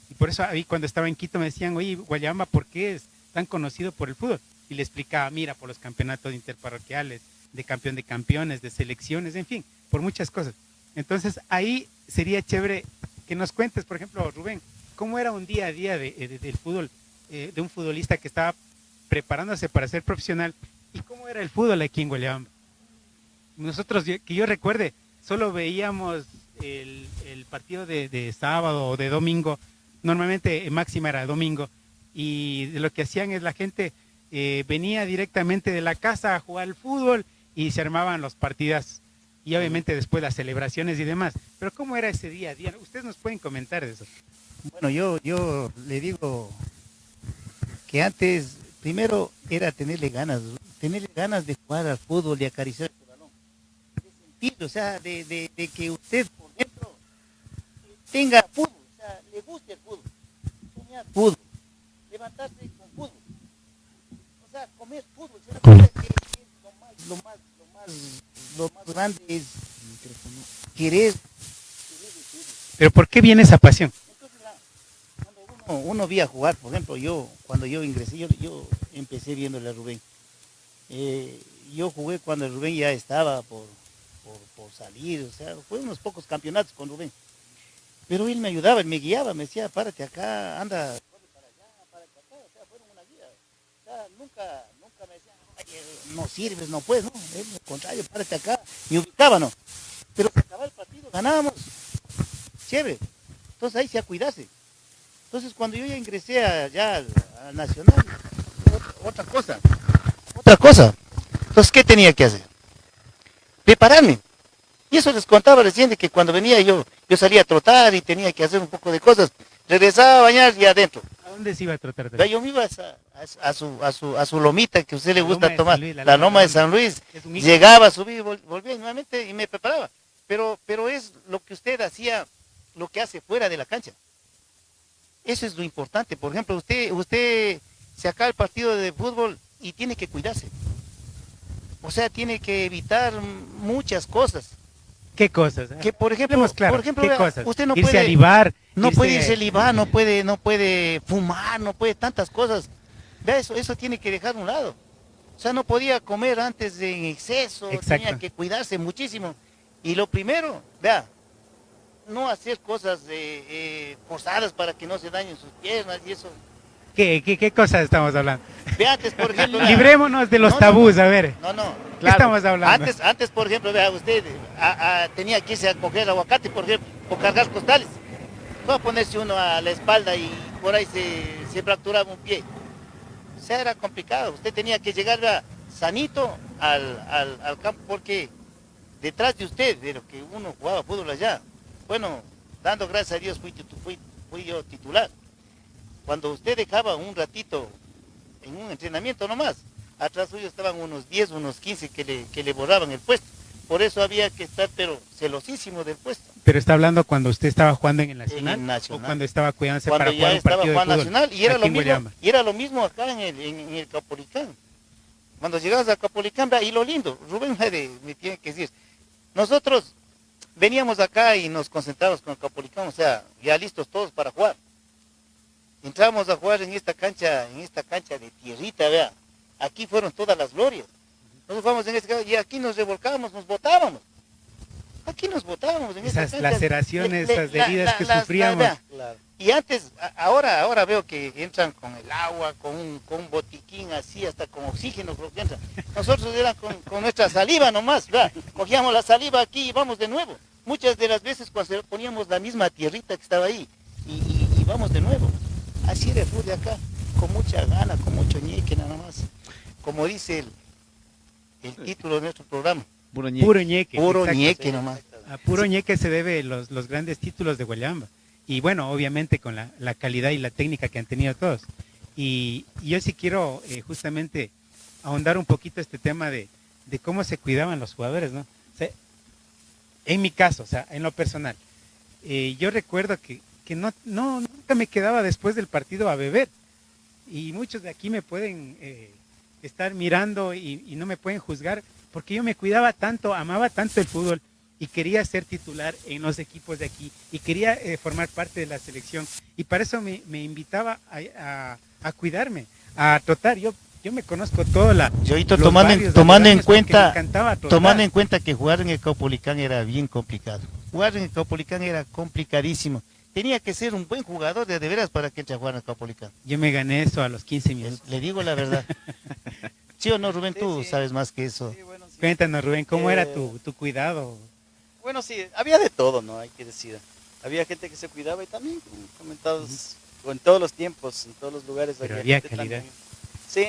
Y por eso ahí cuando estaba en Quito me decían, oye, Guayabamba, ¿por qué es tan conocido por el fútbol? Y le explicaba, mira, por los campeonatos interparroquiales, de campeón de campeones, de selecciones, en fin, por muchas cosas. Entonces ahí sería chévere que nos cuentes, por ejemplo, Rubén, cómo era un día a día del fútbol, de un futbolista que estaba preparándose para ser profesional, y cómo era el fútbol aquí en Guayabamba. Nosotros, que yo recuerde, solo veíamos el partido de sábado o de domingo, normalmente máxima era domingo, y lo que hacían es la gente venía directamente de la casa a jugar al fútbol y se armaban los partidas, y obviamente después las celebraciones y demás. Pero ¿cómo era ese día a día? Ustedes nos pueden comentar de eso. Bueno, yo le digo que antes, primero era tenerle ganas de jugar al fútbol, de acariciar el balón, de sentir, o sea, de que usted, por ejemplo, tenga fútbol, o sea, le guste el fútbol, soñar fútbol, levantarse con fútbol, o sea, comer fútbol, ¿se da cuenta que es lo más grande es querer el fútbol? Pero ¿por qué viene esa pasión? Cuando uno veía jugar, por ejemplo, cuando yo ingresé, yo empecé viéndole a Rubén. Yo jugué cuando el Rubén ya estaba por salir, o sea, fue unos pocos campeonatos con Rubén. Pero él me ayudaba, él me guiaba, me decía, párate acá, anda, corre para allá, párate acá, o sea, fueron una guía. O sea, nunca me decía, no sirves, no puedes, no, él, al contrario, párate acá, me ubicaba, no. Pero se acababa el partido, ganábamos, chévere. Entonces ahí se a cuidarse. Entonces cuando yo ya ingresé allá a Nacional, otra cosa. Entonces, ¿qué tenía que hacer? Prepararme. Y eso les contaba recién de que cuando venía yo salía a trotar y tenía que hacer un poco de cosas. Regresaba a bañar y adentro. ¿A dónde se iba a tratar? Ya yo me iba a su lomita que a usted le gusta tomar, la loma de San Luis. Llegaba, subía, volvía nuevamente y me preparaba. Pero es lo que usted hacía, lo que hace fuera de la cancha. Eso es lo importante. Por ejemplo, usted se acaba el partido de fútbol y tiene que cuidarse. O sea, tiene que evitar muchas cosas. ¿Qué cosas? Que por ejemplo, claro, ¿qué cosas? usted no irse puede a libar, no puede irse a libar, no puede fumar, no puede tantas cosas. Vea, eso tiene que dejar a un lado. O sea, no podía comer antes en exceso, tenía que cuidarse muchísimo. Y lo primero, vea, no hacer cosas forzadas para que no se dañen sus piernas y eso. ¿Qué cosas estamos hablando? Vea, antes, por ejemplo... Librémonos de los tabús, a ver. ¿Qué estamos hablando? Antes, por ejemplo, vea, usted tenía que irse a coger aguacate, por ejemplo, o cargar costales. Fue a ponerse uno a la espalda y por ahí se fracturaba un pie. O sea, era complicado. Usted tenía que llegar, vea, sanito al campo, porque detrás de usted, de lo que uno jugaba fútbol allá, bueno, dando gracias a Dios fui yo titular. Cuando usted dejaba un ratito en un entrenamiento nomás, atrás suyo estaban unos 10, unos 15 que le borraban el puesto. Por eso había que estar, pero celosísimo del puesto. Pero está hablando cuando usted estaba jugando en el Nacional, en el Nacional. O cuando estaba cuidándose cuando para jugar un partido de fútbol. Cuando ya estaba Nacional, y era lo mismo acá en el Capolicán. Cuando llegabas a Capolicán, y lo lindo, Rubén me tiene que decir, nosotros veníamos acá y nos concentramos con el Capolicán, o sea, ya listos todos para jugar. Entramos a jugar en esta cancha de tierrita, vea. Aquí fueron todas las glorias. Nosotros jugamos en esta cancha y aquí nos revolcábamos, nos botábamos. Aquí nos botábamos en esta cancha. Esas laceraciones, esas heridas que sufríamos. Claro. Y antes, ahora veo que entran con el agua, con un botiquín así, hasta con oxígeno creo que entran. Nosotros eran con nuestra saliva nomás, ¿verdad? Cogíamos la saliva aquí y vamos de nuevo. Muchas de las veces cuando poníamos la misma tierrita que estaba ahí y vamos de nuevo. Así era el fútbol de acá, con mucha gana, con mucho ñeque nada más. Como dice el título de nuestro programa. Puro ñeque. Puro ñeque nomás. A puro ñeque se debe los grandes títulos de Guayamba. Y bueno, obviamente con la calidad y la técnica que han tenido todos. Y yo sí quiero justamente ahondar un poquito este tema de cómo se cuidaban los jugadores, ¿no? O sea, en mi caso, o sea, en lo personal, yo recuerdo que nunca me quedaba después del partido a beber. Y muchos de aquí me pueden estar mirando y no me pueden juzgar, porque yo me cuidaba tanto, amaba tanto el fútbol y quería ser titular en los equipos de aquí y quería formar parte de la selección. Y para eso me invitaba a cuidarme, a trotar. Yo me conozco todo tomando en cuenta que jugar en el Caupolicán era bien complicado. jugar en el Caupolicán era complicadísimo. Tenía que ser un buen jugador de veras para que entre a jugar en el Caupolicán. Yo me gané eso a los 15 minutos. Le digo la verdad. ¿Sí o no, Rubén? Sí, Tú sí. sabes más que eso. Sí, bueno, sí. Cuéntanos, Rubén, ¿cómo era Eh, tu cuidado? Bueno, sí, había de todo, ¿no? Hay que decir. Había gente que se cuidaba y también, como comentados, en todos los tiempos, en todos los lugares. Pero había gente calidad. también. Sí,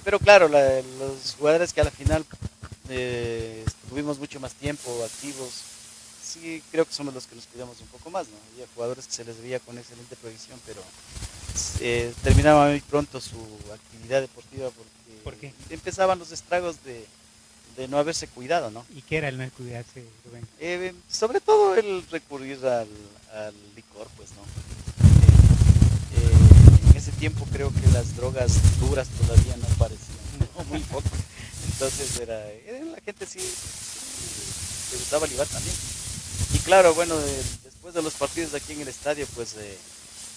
pero claro, los jugadores que a la final tuvimos mucho más tiempo activos, sí, creo que somos los que nos cuidamos un poco más, ¿no? Había jugadores que se les veía con excelente proyección, pero terminaba muy pronto su actividad deportiva porque ¿Por qué? empezaban los estragos de no haberse cuidado, ¿no? ¿Y qué era el no cuidarse, Rubén? Sobre todo el recurrir al licor, pues, ¿no? En ese tiempo creo que las drogas duras todavía no aparecían, ¿no? Muy poco. Entonces la gente sí le gustaba libar también. Y claro, bueno, después de los partidos aquí en el estadio, pues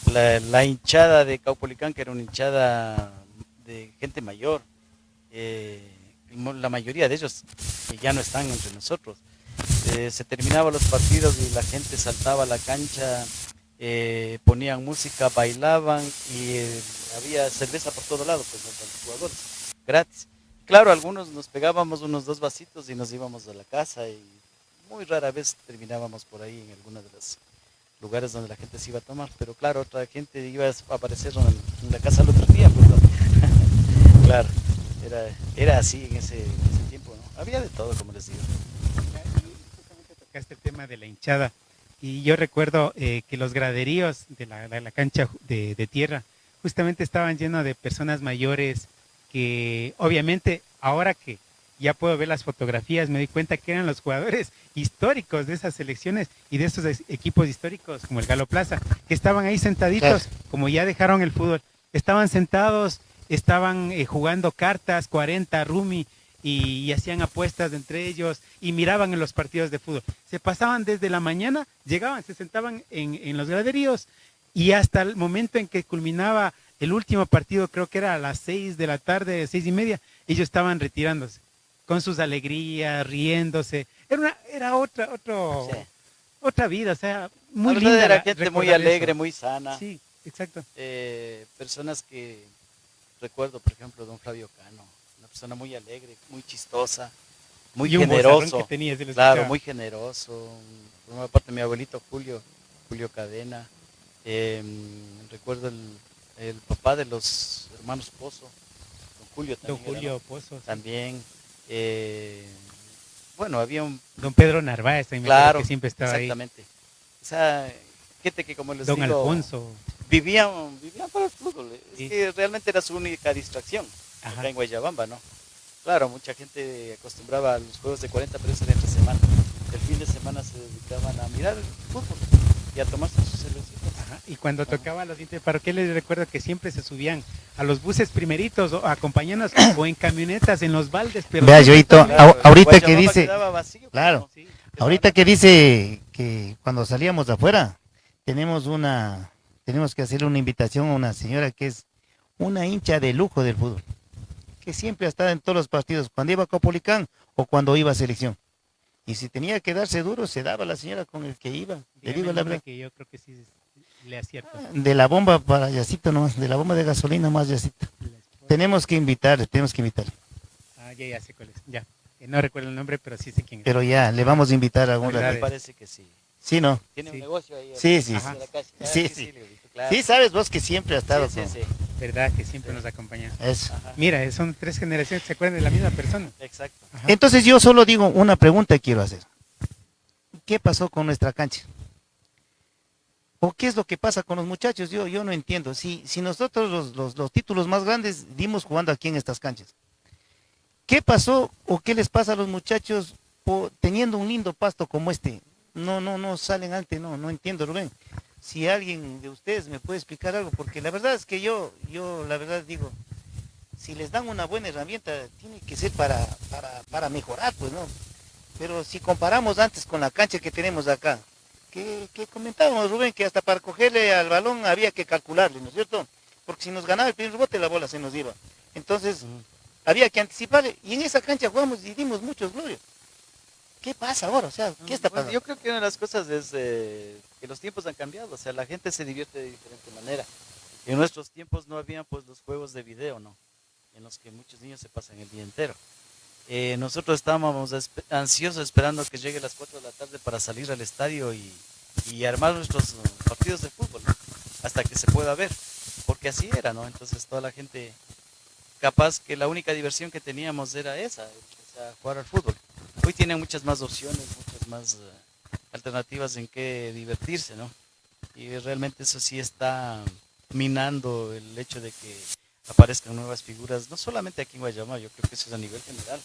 la hinchada de Caupolicán, que era una hinchada de gente mayor, la mayoría de ellos que ya no están entre nosotros. Se terminaban los partidos y la gente saltaba a la cancha, ponían música, bailaban y había cerveza por todo lado, pues, para los jugadores, gratis. Claro, algunos nos pegábamos unos 2 vasitos y nos íbamos a la casa y muy rara vez terminábamos por ahí en alguno de los lugares donde la gente se iba a tomar, pero claro, otra gente iba a aparecer en la casa el otro día, pues, ¿no? Claro. Era así en ese tiempo, ¿no? Había de todo, como les digo. Justamente tocaste el tema de la hinchada y yo recuerdo que los graderíos de la cancha de tierra justamente estaban llenos de personas mayores que obviamente ahora que ya puedo ver las fotografías me doy cuenta que eran los jugadores históricos de esas selecciones y de esos equipos históricos como el Galo Plaza, que estaban ahí sentaditos, como ya dejaron el fútbol, estaban sentados, estaban jugando cartas, 40, rumi, y hacían apuestas entre ellos y miraban en los partidos de fútbol. Se pasaban desde la mañana, llegaban, se sentaban en los graderíos y hasta el momento en que culminaba el último partido, creo que era a las 6 de la tarde, 6:30, ellos estaban retirándose con sus alegrías, riéndose. Era otra vida, o sea, muy linda. Era gente muy alegre, eso. muy sana. Sí, exacto. Personas que recuerdo, por ejemplo, don Flavio Cano, una persona muy alegre, muy chistosa, muy y un generoso. Que tenía, se lo claro, escuchaba. muy generoso. Por una parte, mi abuelito Julio Cadena. Recuerdo el papá de los hermanos Pozo, don Julio también. Don Julio Pozo. Sí. También. Bueno, había don Pedro Narváez también, claro, que siempre estaba exactamente. Ahí. Esa gente que, como les don digo, Alfonso. Vivían para el fútbol. Sí. Es que realmente era su única distracción. Ajá. Acá en Guayabamba, ¿no? Claro, mucha gente acostumbraba a los juegos de 40, pero eso era entre semana. El fin de semana se dedicaban a mirar el fútbol y a tomarse sus cervecitas. Ajá. Y cuando tocaba los interparroquiales, recuerdo que siempre se subían a los buses primeritos o acompañándonos o en camionetas en los baldes. Pero vea, Yoito, ahorita Guayabamba que dice, quedaba vacío, claro, sí, ahorita que dice que cuando salíamos de afuera, tenemos que hacerle una invitación a una señora que es una hincha de lujo del fútbol, que siempre ha estado en todos los partidos, cuando iba a Caupolicán o cuando iba a selección. Y si tenía que darse duro, se daba la señora con el que iba. Le digo la verdad. Que yo creo que sí le acierto. De la bomba para Yacito nomás, de la bomba de gasolina más Yacito. Tenemos que invitarle. Ah, ya sé cuál es, ya. No recuerdo el nombre, pero sí sé quién es. Pero ya, le vamos a invitar a algún Me rato. parece que sí. Sí, ¿no? Tiene Sí. un negocio ahí. Sí, sí, de la calle. Ah, sí, que sí. le digo, claro. Sí, sabes vos que siempre ha estado Sí, con sí. ¿Verdad? Que siempre nos acompaña. eso. Ajá. Mira, son 3 generaciones que se acuerdan de la misma persona. Exacto. Ajá. Entonces yo solo digo una pregunta quiero hacer. ¿Qué pasó con nuestra cancha? ¿O qué es lo que pasa con los muchachos? Yo no entiendo. Si nosotros los títulos más grandes dimos jugando aquí en estas canchas, ¿qué pasó o qué les pasa a los muchachos teniendo un lindo pasto como este? No salen antes, no entiendo, Rubén. Si alguien de ustedes me puede explicar algo, porque la verdad es que yo la verdad digo, si les dan una buena herramienta, tiene que ser para mejorar, pues, ¿no? Pero si comparamos antes con la cancha que tenemos acá, que comentábamos, Rubén, que hasta para cogerle al balón había que calcularle, ¿no es cierto? Porque si nos ganaba el primer bote, la bola se nos iba. Entonces, había que anticiparle, y en esa cancha jugamos y dimos muchos glorios. ¿Qué pasa ahora? O sea, ¿qué está Bueno, pasando? yo creo que una de las cosas es que los tiempos han cambiado, o sea, la gente se divierte de diferente manera. En nuestros tiempos no habían pues los juegos de video, ¿no? En los que muchos niños se pasan el día entero. Nosotros estábamos ansiosos esperando que llegue las 4 de la tarde para salir al estadio y armar nuestros partidos de fútbol, ¿no? Hasta que se pueda ver, porque así era, ¿no? Entonces toda la gente, capaz que la única diversión que teníamos era esa, o sea, jugar al fútbol. Hoy tienen muchas más opciones, muchas más alternativas en que divertirse, ¿no? Y realmente eso sí está minando el hecho de que aparezcan nuevas figuras, no solamente aquí en Guayama, yo creo que eso es a nivel general,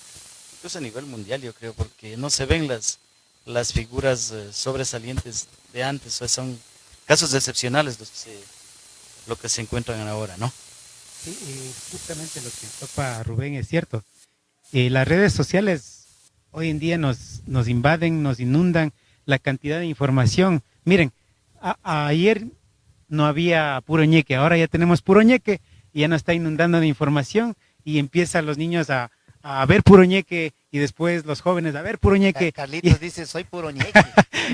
incluso a nivel mundial, yo creo, porque no se ven las figuras sobresalientes de antes, o sea, son casos excepcionales lo que se encuentran ahora, ¿no? Sí, justamente lo que topa Rubén es cierto. Las redes sociales hoy en día nos invaden, nos inundan la cantidad de información. Miren, ayer no había puro ñeque, ahora ya tenemos puro ñeque y ya nos está inundando de información y empiezan los niños a ver puro ñeque y después los jóvenes a ver puro ñeque. Carlitos dice, soy puro ñeque.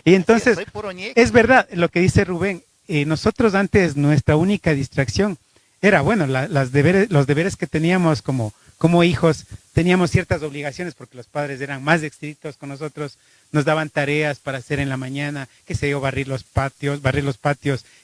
Y entonces, soy puro ñeque. es verdad lo que dice Rubén. Nosotros antes nuestra única distracción era, bueno, los deberes que teníamos como hijos, teníamos ciertas obligaciones porque los padres eran más estrictos con nosotros, nos daban tareas para hacer en la mañana, qué sé yo, barrer los patios,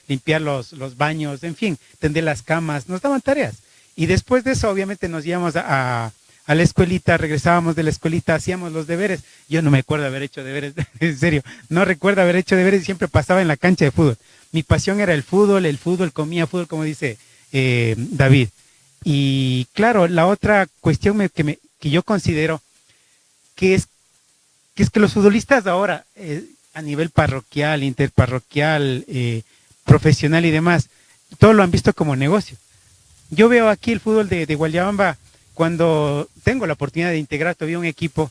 limpiar los baños, en fin, tender las camas, nos daban tareas. Y después de eso, obviamente, nos íbamos a la escuelita, regresábamos de la escuelita, hacíamos los deberes. Yo no me acuerdo haber hecho deberes, en serio, no recuerdo haber hecho deberes y siempre pasaba en la cancha de fútbol. Mi pasión era el fútbol, comía fútbol, como dice David. Y claro, la otra cuestión que yo considero que es que los futbolistas ahora, a nivel parroquial, interparroquial, profesional y demás, todo lo han visto como negocio. Yo veo aquí el fútbol de Guayabamba cuando tengo la oportunidad de integrar todavía un equipo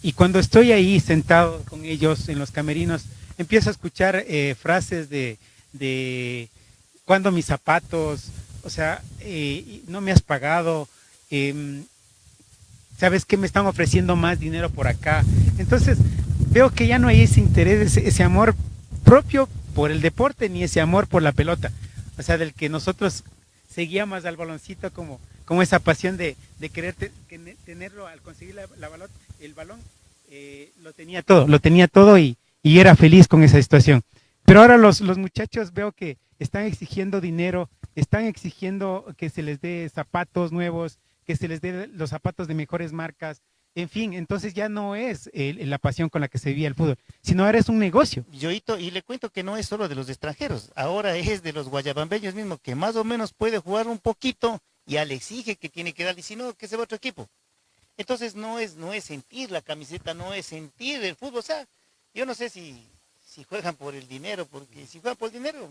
y cuando estoy ahí sentado con ellos en los camerinos, empiezo a escuchar frases de cuando mis zapatos, o sea, no me has pagado, ¿sabes qué? Me están ofreciendo más dinero por acá. Entonces, veo que ya no hay ese interés, ese amor propio por el deporte, ni ese amor por la pelota. O sea, del que nosotros seguíamos al baloncito como esa pasión de querer tenerlo al conseguir el balón, lo tenía todo y era feliz con esa situación. Pero ahora los muchachos veo que están exigiendo dinero, están exigiendo que se les dé zapatos nuevos, que se les dé los zapatos de mejores marcas, en fin, entonces ya no es la pasión con la que se vivía el fútbol, sino ahora es un negocio. Yoito, y le cuento que no es solo de los extranjeros, ahora es de los guayabambeños mismos, que más o menos puede jugar un poquito y ya le exige que tiene que darle, si no, que se va a otro equipo. Entonces no es sentir la camiseta, no es sentir el fútbol, o sea, yo no sé si juegan por el dinero, porque si juegan por el dinero,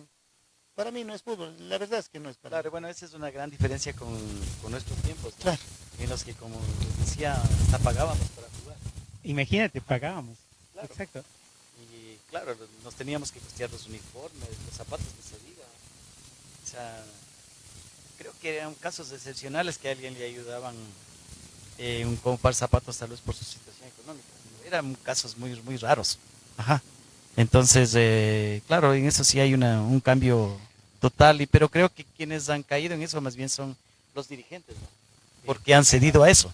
para mí no es fútbol, la verdad es que no es para Claro, mí. bueno, esa es una gran diferencia con nuestros tiempos, ¿no? Claro. En los que, como les decía, hasta pagábamos para jugar. Imagínate, pagábamos. Claro. Exacto. Y claro, nos teníamos que costear los uniformes, los zapatos de salida. O sea, creo que eran casos excepcionales que a alguien le ayudaban con un par de zapatos tal vez por su situación económica. Eran casos muy, muy raros. Ajá. Entonces, claro, en eso sí hay un cambio total, pero creo que quienes han caído en eso más bien son los dirigentes, ¿no? Porque han cedido a eso,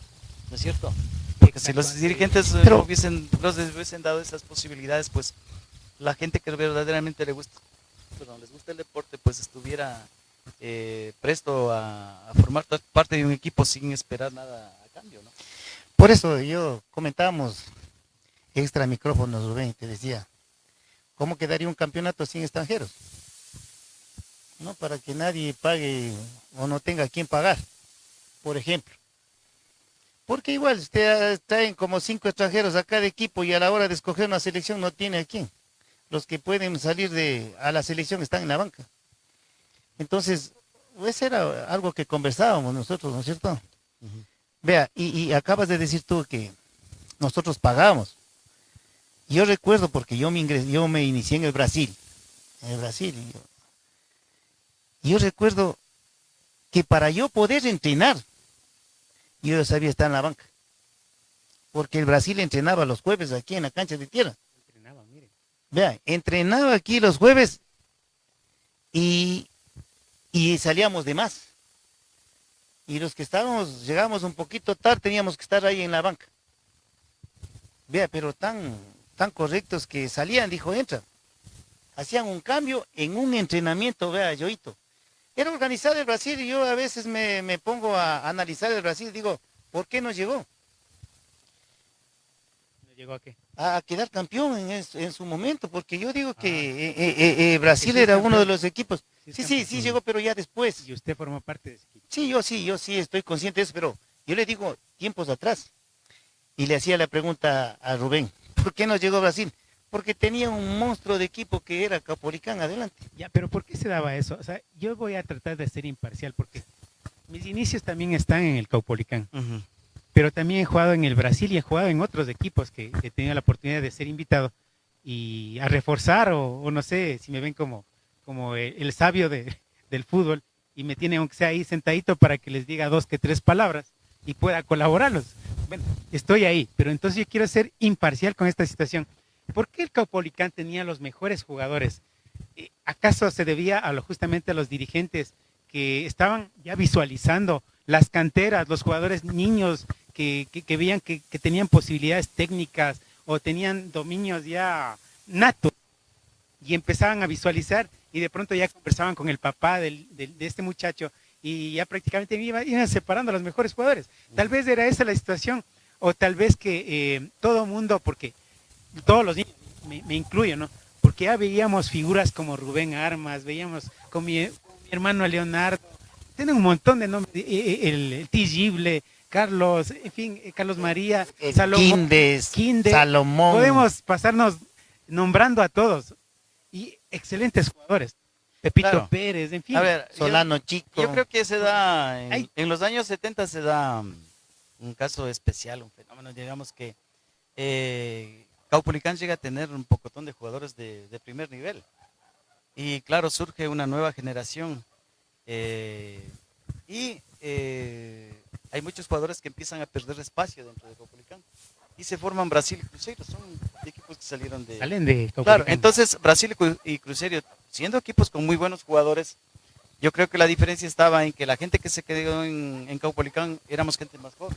¿no es cierto? Porque si los dirigentes Pero los hubiesen dado esas posibilidades, pues la gente que verdaderamente les gusta el deporte, pues estuviera presto a formar parte de un equipo sin esperar nada a cambio, ¿no? por eso yo comentábamos extra micrófonos, Rubén, te decía, ¿cómo quedaría un campeonato sin extranjeros? ¿No? Para que nadie pague o no tenga quien pagar, por ejemplo. Porque igual usted traen como 5 extranjeros a cada equipo y a la hora de escoger una selección no tiene a quién. Los que pueden salir a la selección están en la banca. Entonces, eso era algo que conversábamos nosotros, ¿no es cierto? Uh-huh. Vea, y acabas de decir tú que nosotros pagamos. Yo recuerdo porque yo me inicié en el Brasil. Yo recuerdo que para yo poder entrenar, yo sabía estar en la banca. porque el Brasil entrenaba los jueves aquí en la cancha de tierra. Entrenaba, mire. Vea, entrenaba aquí los jueves y salíamos de más. Y los que llegábamos un poquito tarde, teníamos que estar ahí en la banca. Vea, pero tan correctos que salían, dijo, entra. Hacían un cambio en un entrenamiento, vea, Yoito. Era organizado el Brasil y yo a veces me pongo a analizar el Brasil, digo, ¿por qué no llegó? ¿No llegó a qué? A quedar campeón en su momento, porque yo digo que Brasil era uno de los equipos. Sí, llegó, pero ya después. Y usted formó parte de ese equipo. Sí, yo sí estoy consciente de eso, pero yo le digo tiempos atrás. Y le hacía la pregunta a Rubén, ¿por qué no llegó Brasil? Porque tenía un monstruo de equipo que era Caupolicán, adelante. Ya, pero ¿por qué se daba eso? O sea, yo voy a tratar de ser imparcial porque mis inicios también están en el Caupolicán. Pero también he jugado en el Brasil y he jugado en otros equipos que he tenido la oportunidad de ser invitado y a reforzar o no sé, si me ven como el sabio del fútbol y me tienen aunque sea ahí sentadito para que les diga 2 que 3 palabras y pueda colaborarlos. Bueno, estoy ahí, pero entonces yo quiero ser imparcial con esta situación. ¿Por qué el Caupolicán tenía los mejores jugadores? ¿Acaso se debía justamente a los dirigentes que estaban ya visualizando las canteras, los jugadores niños que veían que tenían posibilidades técnicas o tenían dominios ya natos y empezaban a visualizar y de pronto ya conversaban con el papá de este muchacho y ya prácticamente iban separando a los mejores jugadores? Tal vez era esa la situación o tal vez que todo mundo, porque todos los niños, me incluyo, ¿no? Porque ya veíamos figuras como Rubén Armas, veíamos con mi hermano Leonardo, tienen un montón de nombres, el Tigible, Carlos, en fin, Carlos María, Salomón, Quindes, Salomón. Podemos pasarnos nombrando a todos. Y excelentes jugadores. Pepito Claro. Pérez, en fin. A ver, Solano Chico. yo creo que se da, en los años 70 se da un caso especial, un fenómeno, digamos que Caupolicán llega a tener un pocotón de jugadores de primer nivel. Y claro, surge una nueva generación. Hay muchos jugadores que empiezan a perder espacio dentro de Caupolicán. Y se forman Brasil y Cruzeiro, son equipos que salieron de... Salen de Caupolicán. Claro, entonces Brasil y Cruzeiro, siendo equipos con muy buenos jugadores, yo creo que la diferencia estaba en que la gente que se quedó en Caupolicán éramos gente más joven.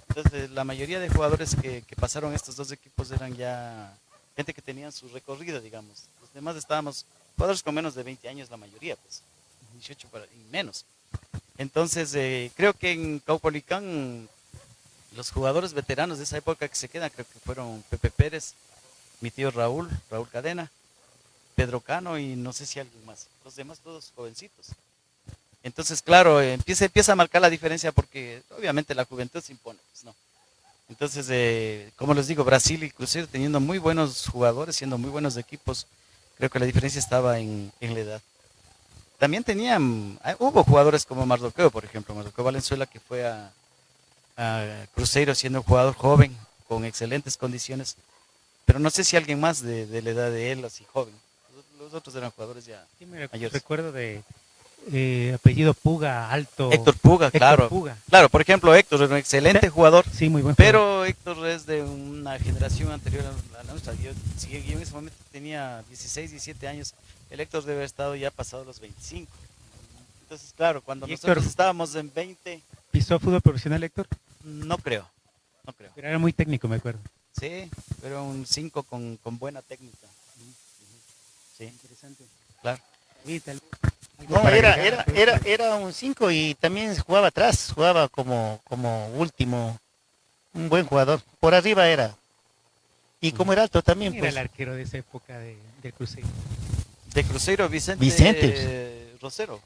Entonces la mayoría de jugadores que pasaron estos dos equipos eran ya gente que tenían su recorrido, digamos. Los demás estábamos jugadores con menos de 20 años, la mayoría, pues 18 y menos. Entonces creo que en Caupolicán los jugadores veteranos de esa época que se quedan, creo que fueron Pepe Pérez, mi tío Raúl Cadena, Pedro Cano y no sé si alguien más. Los demás todos jovencitos. Entonces, claro, empieza a marcar la diferencia porque obviamente la juventud se impone, pues, ¿no? Entonces, como les digo, Brasil y Cruzeiro teniendo muy buenos jugadores, siendo muy buenos equipos, creo que la diferencia estaba en la edad. También hubo jugadores como Mardoqueo, por ejemplo, Mardoqueo Valenzuela, que fue a Cruzeiro siendo un jugador joven, con excelentes condiciones, pero no sé si alguien más de la edad de él, así joven. Los otros eran jugadores ya Sí, me mayores. recuerdo de apellido Puga, alto. Héctor Puga, claro. Puga. Claro, por ejemplo, Héctor es un excelente jugador, Sí, muy buen jugador. pero Héctor es de una generación anterior a la nuestra. Yo en ese momento tenía 16, 17 años. El Héctor debe haber estado ya pasado los 25. Entonces, claro, cuando ¿Y nosotros Héctor estábamos en 20, ¿Pisó fútbol profesional, Héctor? no creo. Pero era muy técnico, me acuerdo. Sí, pero un 5 con buena técnica. Sí, Interesante. claro. Sí, tal vez. No, era un 5 y también jugaba atrás, jugaba como último, un buen jugador. Por arriba era. Y como era alto también, ¿Quién pues. era el arquero de esa época del Cruzeiro? De Cruzeiro, Vicente. Rosero.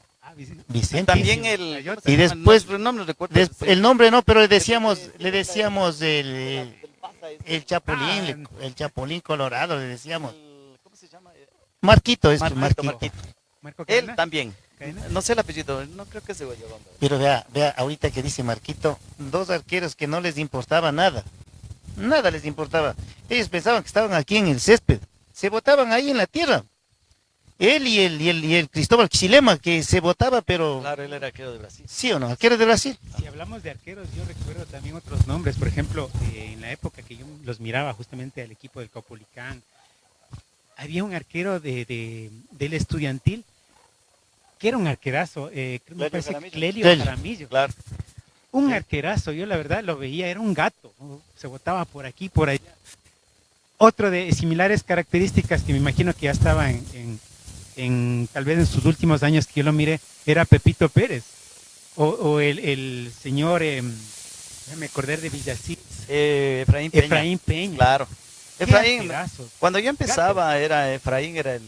Vicente. También Y después, no me recuerdo. el nombre no, pero le decíamos el Chapulín, Ah, el Chapulín Colorado, le decíamos. ¿Cómo se llama? Marquito, Marquito. Marco Él Cadena. también. Cadena. No sé el apellido, no creo que sea Guayabamba. Pero vea, ahorita que dice Marquito, dos arqueros que no les importaba nada. Nada les importaba. Ellos pensaban que estaban aquí en el césped. Se botaban ahí en la tierra. Él y el Cristóbal Xilema, que se votaba, pero... Claro, él era arquero de Brasil. ¿Sí o no? ¿Arquero de Brasil? Si hablamos de arqueros, yo recuerdo también otros nombres. Por ejemplo, en la época que yo los miraba justamente al equipo del Caupolicán, había un arquero del Estudiantil que era un arquerazo, me parece Jaramillo. Clelio Clelio. Jaramillo. Claro. Un Sí. arquerazo, yo la verdad lo veía, era un gato, ¿no? Se botaba por aquí, por allá. Otro de similares características que me imagino que ya estaba tal vez en sus últimos años que yo lo miré, era Pepito Pérez. O el señor, déjame acordar de Villasís, Efraín Peña. Efraín Peña. Claro. Qué Efraín, arquerazos. cuando yo empezaba, Efraín era el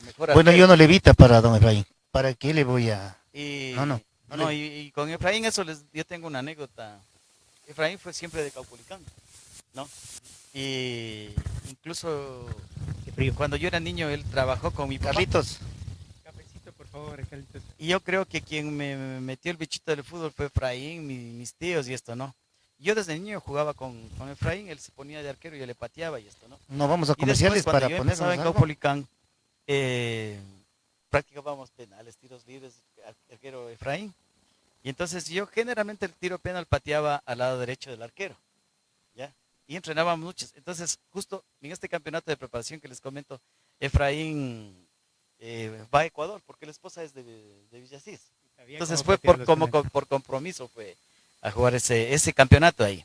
mejor Bueno, arquero. yo no le evita para don Efraín. ¿Para qué le voy a...? Y, No le- y con Efraín yo tengo una anécdota. Efraín fue siempre de Caupolicán, ¿no? Y incluso Qué frío. cuando yo era niño, él trabajó con mi papá. Carlitos, Cafecito, por favor, Carlitos. Y yo creo que quien me metió el bichito del fútbol fue Efraín, mis tíos y esto, ¿no? Yo desde niño jugaba con Efraín, él se ponía de arquero y yo le pateaba y esto, ¿no? no vamos a Y después, comerciales cuando para yo ponernos empezaba en algo. Caupolicán, practicábamos penales, tiros libres, arquero Efraín. Y entonces yo generalmente el tiro penal pateaba al lado derecho del arquero, ¿ya? Y entrenábamos muchos. Entonces, justo en este campeonato de preparación que les comento, Efraín va a Ecuador, porque la esposa es de Villasís. Sabía Entonces cómo fue patear los penales. por compromiso, fue a jugar ese campeonato ahí.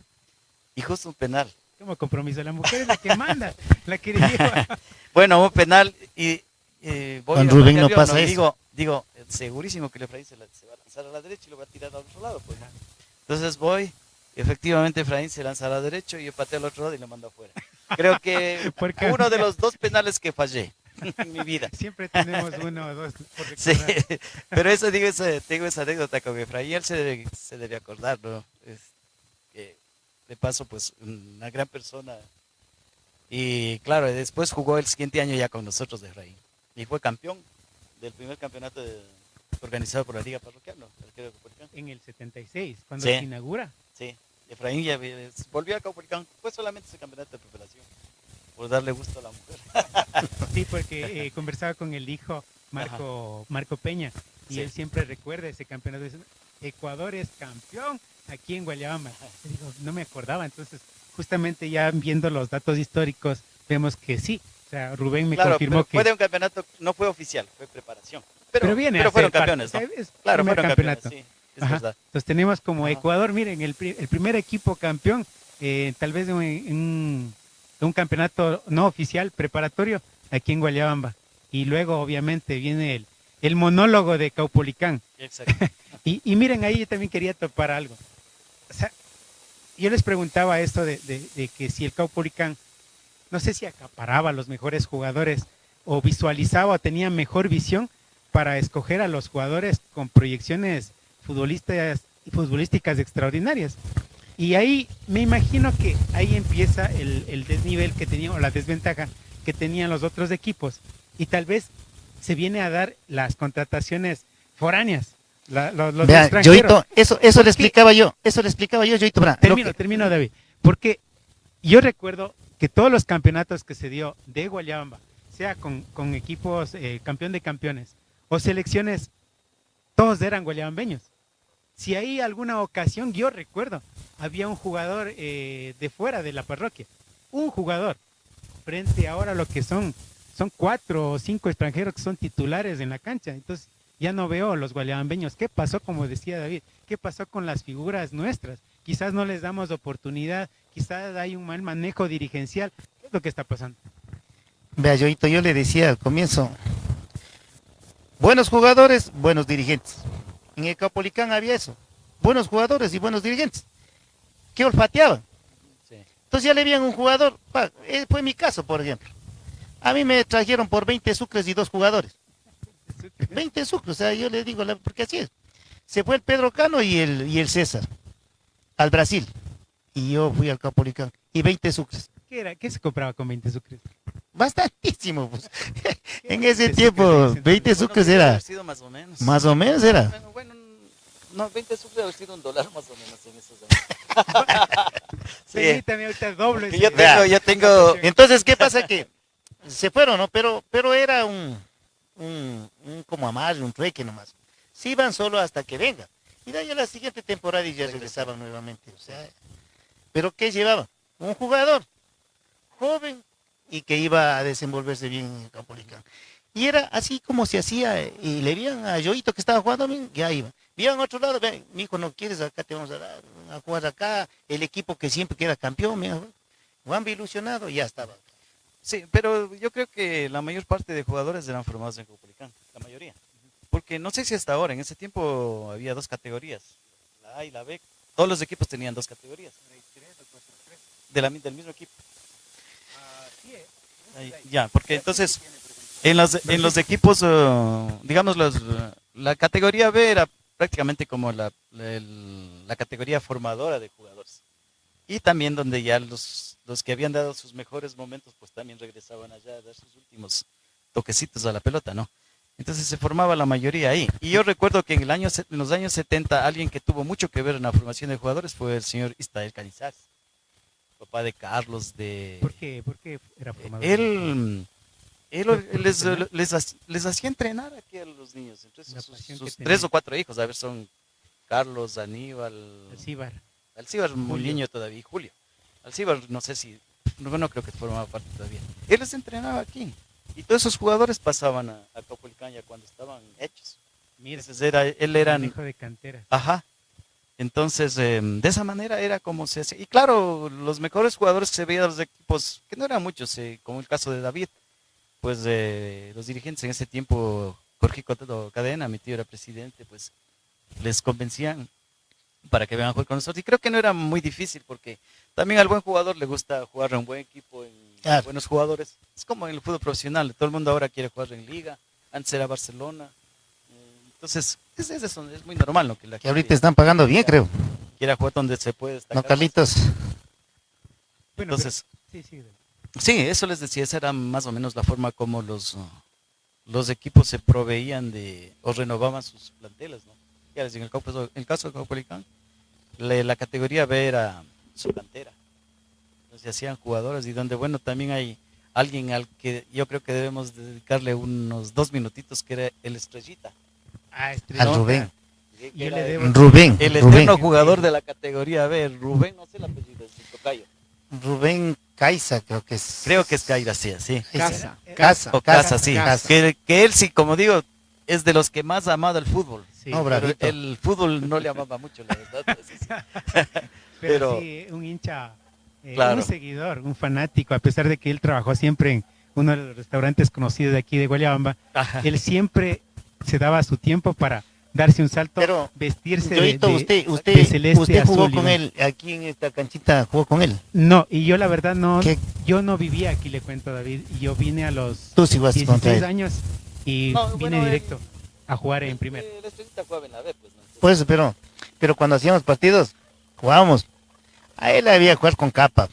Y justo un penal. Como compromiso, la mujer es la que manda, la que lleva. Bueno, un penal y voy Con a Rubén no patear yo, pasa Y eso. digo, segurísimo que el Efraín se va a lanzar a la derecha y lo va a tirar al otro lado. Pues, ¿no? Entonces voy, efectivamente Efraín se lanza a la derecha y yo pateo al otro lado y lo mando afuera. Creo que Porque uno de los 2 penales que fallé en mi vida. siempre tenemos uno o dos por Sí, recordar. pero tengo esa anécdota con Efraín, él se debe acordar, ¿no? Que de paso, pues, una gran persona. Y claro, después jugó el siguiente año ya con nosotros de Efraín. Y fue campeón del primer campeonato organizado por la Liga Parroquial, ¿no? Arquero de Caupolicán. En el 76, cuando Sí. se inaugura. Sí, Efraín ya volvió a Caupolicán, fue solamente ese campeonato de preparación, por darle gusto a la mujer. Sí, porque conversaba con el hijo Marco Peña y Sí. él siempre recuerda ese campeonato. Dice, Ecuador es campeón aquí en Guayabamba. Y digo, no me acordaba, entonces justamente ya viendo los datos históricos vemos que sí. O sea, Rubén me Claro, confirmó pero que... fue de un campeonato, no fue oficial, fue preparación. Pero viene a fueron ser parte, campeones, ¿no? o sea, es Claro, primer fueron campeonato. campeones, sí, es Ajá. verdad. Entonces tenemos como Ajá. Ecuador, miren, el primer equipo campeón, tal vez en un campeonato no oficial, preparatorio, aquí en Guayabamba. Y luego, obviamente, viene el monólogo de Caupolicán. Exacto. Y miren, ahí yo también quería topar algo. O sea, yo les preguntaba esto de que si el Caupolicán, no sé si acaparaba a los mejores jugadores o visualizaba o tenía mejor visión para escoger a los jugadores con proyecciones futbolísticas extraordinarias. Y ahí me imagino que ahí empieza el desnivel que tenía o la desventaja que tenían los otros equipos. Y tal vez se viene a dar las contrataciones foráneas. Los Vea, extranjeros. Yoito, eso ¿Por le qué? explicaba yo, Yoito. Bra, Termino, David. Porque yo recuerdo que todos los campeonatos que se dio de Guayabamba, sea con equipos campeón de campeones o selecciones, todos eran guayabambeños. Si hay alguna ocasión, yo recuerdo, había un jugador de fuera de la parroquia, un jugador, frente ahora a lo que son 4 o 5 extranjeros que son titulares en la cancha. Entonces, ya no veo los guayabambeños. ¿Qué pasó, como decía David? ¿Qué pasó con las figuras nuestras? Quizás no les damos oportunidad, quizás hay un mal manejo dirigencial. ¿Qué es lo que está pasando? Vea, Yoito, yo le decía al comienzo, buenos jugadores, buenos dirigentes. En el Caupolicán había eso, buenos jugadores y buenos dirigentes, que olfateaban. Sí. Entonces ya le veían un jugador, fue mi caso, por ejemplo. A mí me trajeron por 20 sucres y 2 jugadores. 20 sucres, o sea, yo le digo, porque así es. Se fue el Pedro Cano y el César al Brasil. Y yo fui al Caupolicán. Y 20 sucres. ¿Qué se compraba con 20 sucres? Bastantísimo, pues. En ¿Qué ese sucres tiempo, dicen? 20 sucres debe era, haber sido más o menos. más o menos era. Bueno, no, 20 sucres debe haber sido $1 más o menos en esos años. Sí, también ahorita doble. Que ese- yo tengo, Entonces, ¿qué pasa? Que se fueron, ¿no? Pero era un como amarre, un trueque nomás. Se iban solo hasta que venga. Y de ahí a la siguiente temporada y ya regresaban nuevamente. O sea, ¿pero qué llevaban? Un jugador joven y que iba a desenvolverse bien en el Caupolicán. Y era así como se hacía, y le veían a Yoito que estaba jugando bien, ya iba. Veían a otro lado, ven, mijo, no quieres, acá te vamos a dar, a jugar acá, el equipo que siempre queda campeón, mira, Juan ilusionado, ya estaba. Sí, pero yo creo que la mayor parte de jugadores eran formados en Caupolicán, la mayoría. Porque no sé si hasta ahora, en ese tiempo había dos categorías, la A y la B. Todos los equipos tenían dos categorías. Del mismo equipo. Ahí, ya, porque entonces en los equipos, digamos, la categoría B era prácticamente como la categoría formadora de jugadores. Y también donde ya los que habían dado sus mejores momentos, pues también regresaban allá a dar sus últimos toquecitos a la pelota, ¿no? Entonces se formaba la mayoría ahí. Y yo recuerdo que en los años 70, alguien que tuvo mucho que ver en la formación de jugadores fue el señor Istael Canizares, papá de Carlos. ¿Por qué era formador? Él les hacía entrenar aquí a los niños. Entonces sus 3 o 4 hijos, a ver, son Carlos, Aníbal, Alcíbar muy niño todavía, y Julio. Alcíbar no sé si, no creo que formaba parte todavía. Él les entrenaba aquí. Y todos esos jugadores pasaban a Caupolicán ya cuando estaban hechos. Mira, entonces él era hijo de cantera. Ajá. Entonces, de esa manera era como se hacía. Y claro, los mejores jugadores que se veían de los equipos, que no eran muchos, como el caso de David, pues los dirigentes en ese tiempo, Jorge Cotto Cadena, mi tío era presidente, pues les convencían para que vengan a jugar con nosotros. Y creo que no era muy difícil porque también al buen jugador le gusta jugar en un buen equipo, en buenos jugadores. Es como en el fútbol profesional, todo el mundo ahora quiere jugar en liga, antes era Barcelona. Entonces, es muy normal, ¿no? Que ahorita están pagando bien, creo. Quiera jugar donde se puede destacar. No, Carlitos. Bueno, entonces, sí. Sí, eso les decía, esa era más o menos la forma como los equipos se proveían o renovaban sus planteles, ¿no? Ya les digo, en el caso de Caupolicán, la categoría B era su cantera. Entonces hacían jugadores y donde, bueno, también hay alguien al que yo creo que debemos dedicarle unos 2 minutitos, que era el Estrellita. Al Rubén. Rubén. El eterno jugador de la categoría B, Rubén, no sé el apellido, es tocayo. Rubén Caiza, creo que es. Creo que es Caira, sí. Casa, sí. Que él sí, como digo, es de los que más ha amado el fútbol. Sí, no, pero el fútbol no le amaba mucho, la verdad. Pero sí, un hincha, claro, un seguidor, un fanático, a pesar de que él trabajó siempre en uno de los restaurantes conocidos de aquí de Guayabamba. Ajá. Él siempre se daba su tiempo para darse un salto, pero, vestirse Yoito, de celeste, usted jugó azul, con él aquí en esta canchita, jugó con él. No, y yo la verdad no, ¿qué? Yo no vivía aquí, le cuento, David, y yo vine a los Tú sí 16 años y vine directo a jugar en primera. El Estrellita jugaba en la B, pues. ¿No? Pues, pero cuando hacíamos partidos, jugábamos. A él había jugar con capa.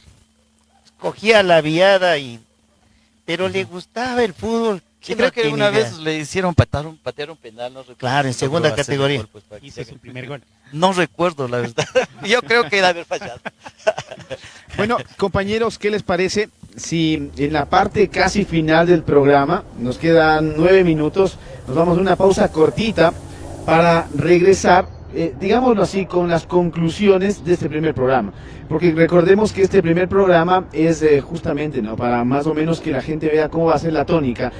Cogía la viada pero le gustaba el fútbol. Sí, creo que una vez le hicieron patear un penal, no recuerdo. Claro, en segunda categoría. Gol, pues, hizo su primer gol. No recuerdo, la verdad. Yo creo que era haber fallado. Bueno, compañeros, ¿qué les parece si en la parte casi final del programa, nos quedan 9 minutos, nos vamos a una pausa cortita para regresar, digámoslo así, con las conclusiones de este primer programa? Porque recordemos que este primer programa es justamente, ¿no?, para más o menos que la gente vea cómo va a ser la tónica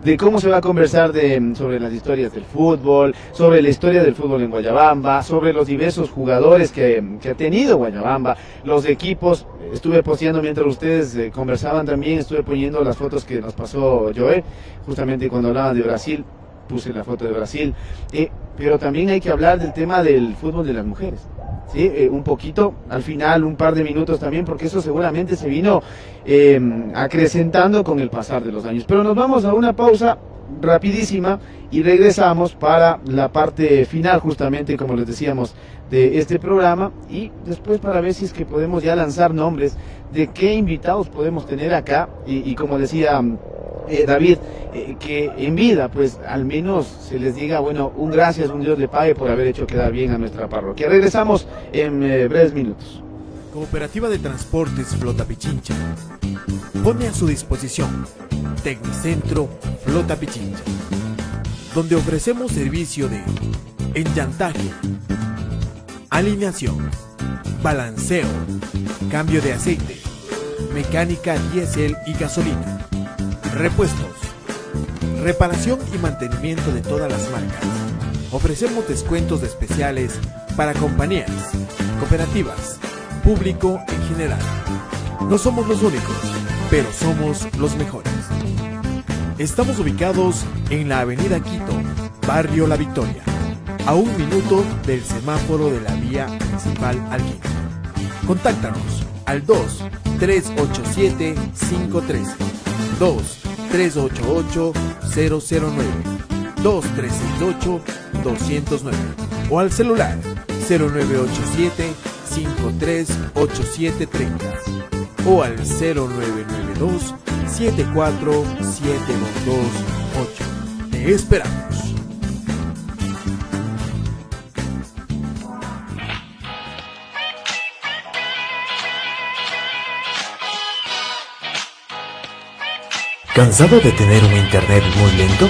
de cómo se va a conversar sobre las historias del fútbol, sobre la historia del fútbol en Guayabamba, sobre los diversos jugadores que ha tenido Guayabamba, los equipos. Estuve posteando mientras ustedes conversaban también, estuve poniendo las fotos que nos pasó Joel, justamente cuando hablaban de Brasil, puse la foto de Brasil, pero también hay que hablar del tema del fútbol de las mujeres. Sí, un poquito, al final un par de minutos también, porque eso seguramente se vino acrecentando con el pasar de los años. Pero nos vamos a una pausa rapidísima y regresamos para la parte final, justamente como les decíamos, de este programa, y después para ver si es que podemos ya lanzar nombres de qué invitados podemos tener acá, y como decía David, que en vida pues al menos se les diga, bueno, un gracias, un Dios le pague por haber hecho quedar bien a nuestra parroquia. Regresamos en breves minutos. Cooperativa de Transportes Flota Pichincha pone a su disposición Tecnicentro Flota Pichincha, donde ofrecemos servicio de enllantaje, alineación, balanceo, cambio de aceite, mecánica diésel y gasolina, repuestos, reparación y mantenimiento de todas las marcas. Ofrecemos descuentos especiales para compañías, cooperativas, público en general. No somos los únicos, pero somos los mejores. Estamos ubicados en la avenida Quito, barrio La Victoria, a 1 minuto del semáforo de la vía principal al Quito. Contáctanos al 2-387-513, 2-388-009, 2-368-209 o al celular 0987-538730 o al 0992-7472228. Te esperamos. ¿Cansado de tener un internet muy lento?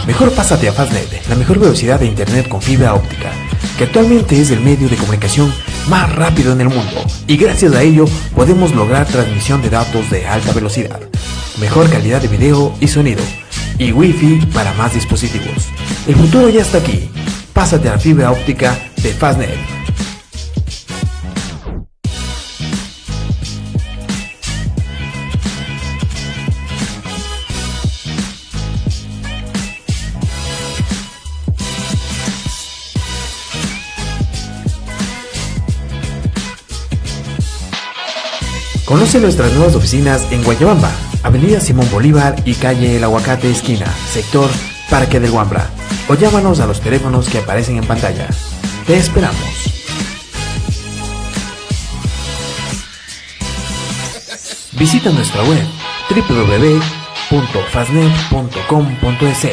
Mejor pásate a Fastnet, la mejor velocidad de internet con fibra óptica, que actualmente es el medio de comunicación más rápido en el mundo, y gracias a ello podemos lograr transmisión de datos de alta velocidad, mejor calidad de video y sonido, y Wi-Fi para más dispositivos. El futuro ya está aquí. Pásate a la fibra óptica de Fastnet. Conoce nuestras nuevas oficinas en Guayabamba, Avenida Simón Bolívar y calle El Aguacate esquina, sector Parque del Guambra, o llámanos a los teléfonos que aparecen en pantalla. Te esperamos. Visita nuestra web www.fastnet.com.es.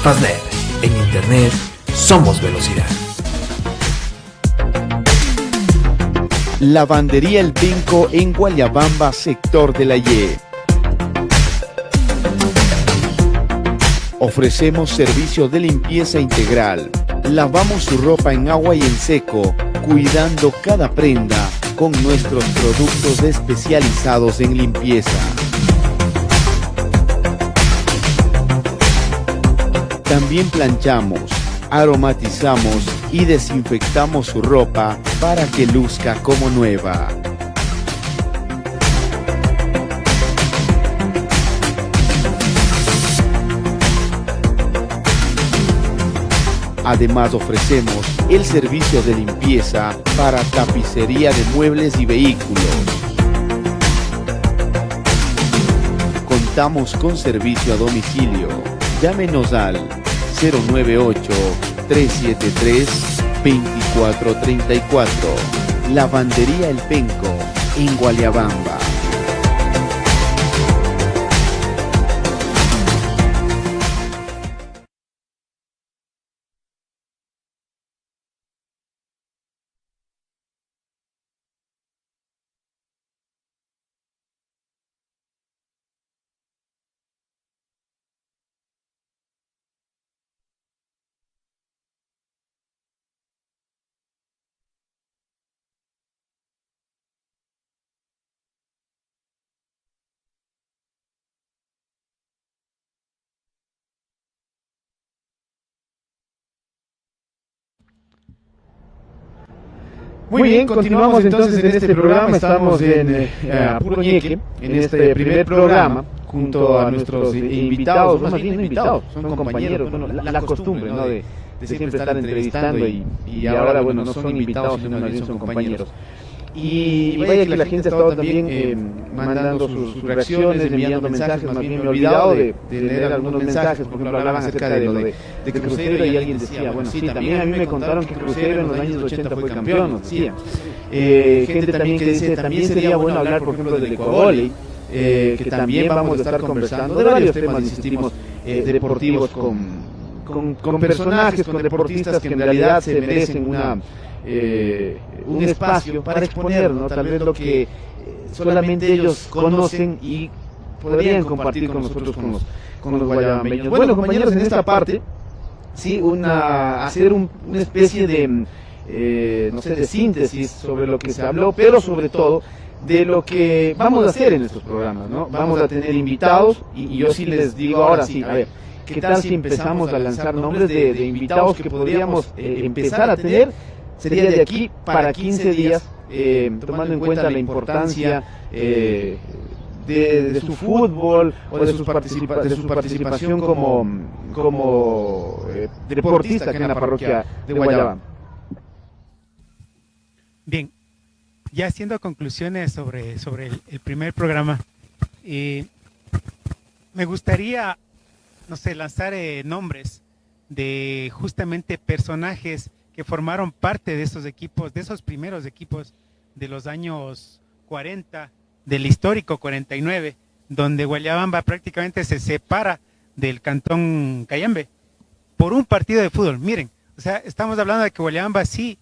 Fastnet. En Internet somos velocidad. Lavandería El Penco en Guayabamba, sector de la Y. Ofrecemos servicio de limpieza integral. Lavamos su ropa en agua y en seco, cuidando cada prenda con nuestros productos especializados en limpieza. También planchamos, aromatizamos y desinfectamos su ropa para que luzca como nueva. Además ofrecemos el servicio de limpieza para tapicería de muebles y vehículos. Contamos con servicio a domicilio. Llámenos al 098-373-2434. Lavandería El Penco en Guayabamba. Muy bien, continuamos entonces en este programa. Estamos en Puro Ñeque, en este primer programa, junto a nuestros invitados, más bien no invitados, son compañeros, bueno, la costumbre, ¿no? de siempre estar entrevistando y ahora, bueno, no son invitados, sino más bien son compañeros. Y vaya que la gente ha estado también mandando sus reacciones, enviando mensajes. Más bien me he olvidado de leer algunos mensajes. Por ejemplo, hablaban acerca de lo de Cruzeiro y alguien decía, bueno, sí, también a mí me contaron que Cruzeiro en los años 80 fue campeón, nos decía. Gente también que dice, también sería bueno hablar, por ejemplo, del Ecuavoli, que también vamos a estar conversando de varios temas, insistimos, deportivos con personajes, con deportistas que en realidad se merecen un espacio para exponer, ¿no? Tal vez lo que solamente ellos conocen y podrían compartir con nosotros, con los guayabambeños. Bueno, compañeros, en esta parte, sí, hacer una especie de, no sé, de síntesis sobre lo que se habló, pero sobre todo de lo que vamos a hacer en estos programas, ¿no? Vamos a tener invitados y yo sí les digo ahora sí, a ver, ¿qué tal si empezamos a lanzar nombres de invitados que podríamos empezar a tener? Sería de aquí para 15 días, tomando en cuenta la importancia de su fútbol o de su participación como deportista acá en la parroquia de Guayabamba. Bien, ya haciendo conclusiones sobre el primer programa, me gustaría, no sé, lanzar nombres de justamente personajes que formaron parte de esos equipos, de esos primeros equipos de los años 40, del histórico 49, donde Guayabamba prácticamente se separa del Cantón Cayambe por un partido de fútbol. Miren, o sea, estamos hablando de que Guayabamba sí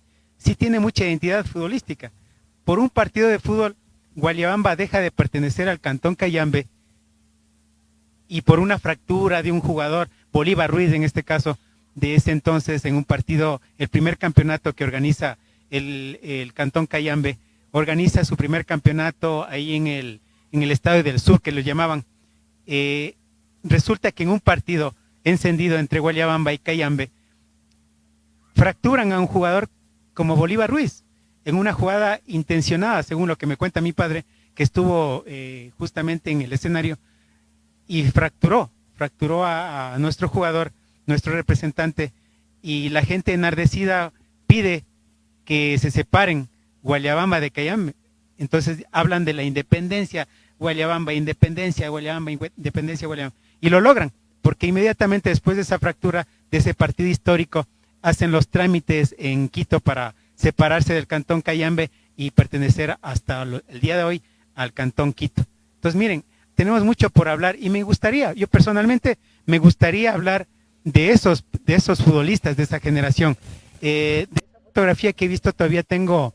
tiene mucha identidad futbolística. Por un partido de fútbol, Guayabamba deja de pertenecer al Cantón Cayambe, y por una fractura de un jugador, Bolívar Ruiz en este caso, de ese entonces, en un partido, el primer campeonato que organiza el Cantón Cayambe, organiza su primer campeonato ahí en el Estadio del Sur, que lo llamaban. Resulta que en un partido encendido entre Guayabamba y Cayambe, fracturan a un jugador como Bolívar Ruiz, en una jugada intencionada, según lo que me cuenta mi padre, que estuvo justamente en el escenario, y fracturó a nuestro jugador, nuestro representante, y la gente enardecida pide que se separen Guayabamba de Cayambe. Entonces hablan de la independencia, Guayabamba, independencia, Guayabamba, independencia, Guayabamba, y lo logran, porque inmediatamente después de esa fractura, de ese partido histórico, hacen los trámites en Quito para separarse del Cantón Cayambe y pertenecer hasta el día de hoy al Cantón Quito. Entonces miren, tenemos mucho por hablar, y yo personalmente me gustaría hablar de esos futbolistas de esa generación. De esa fotografía que he visto, todavía tengo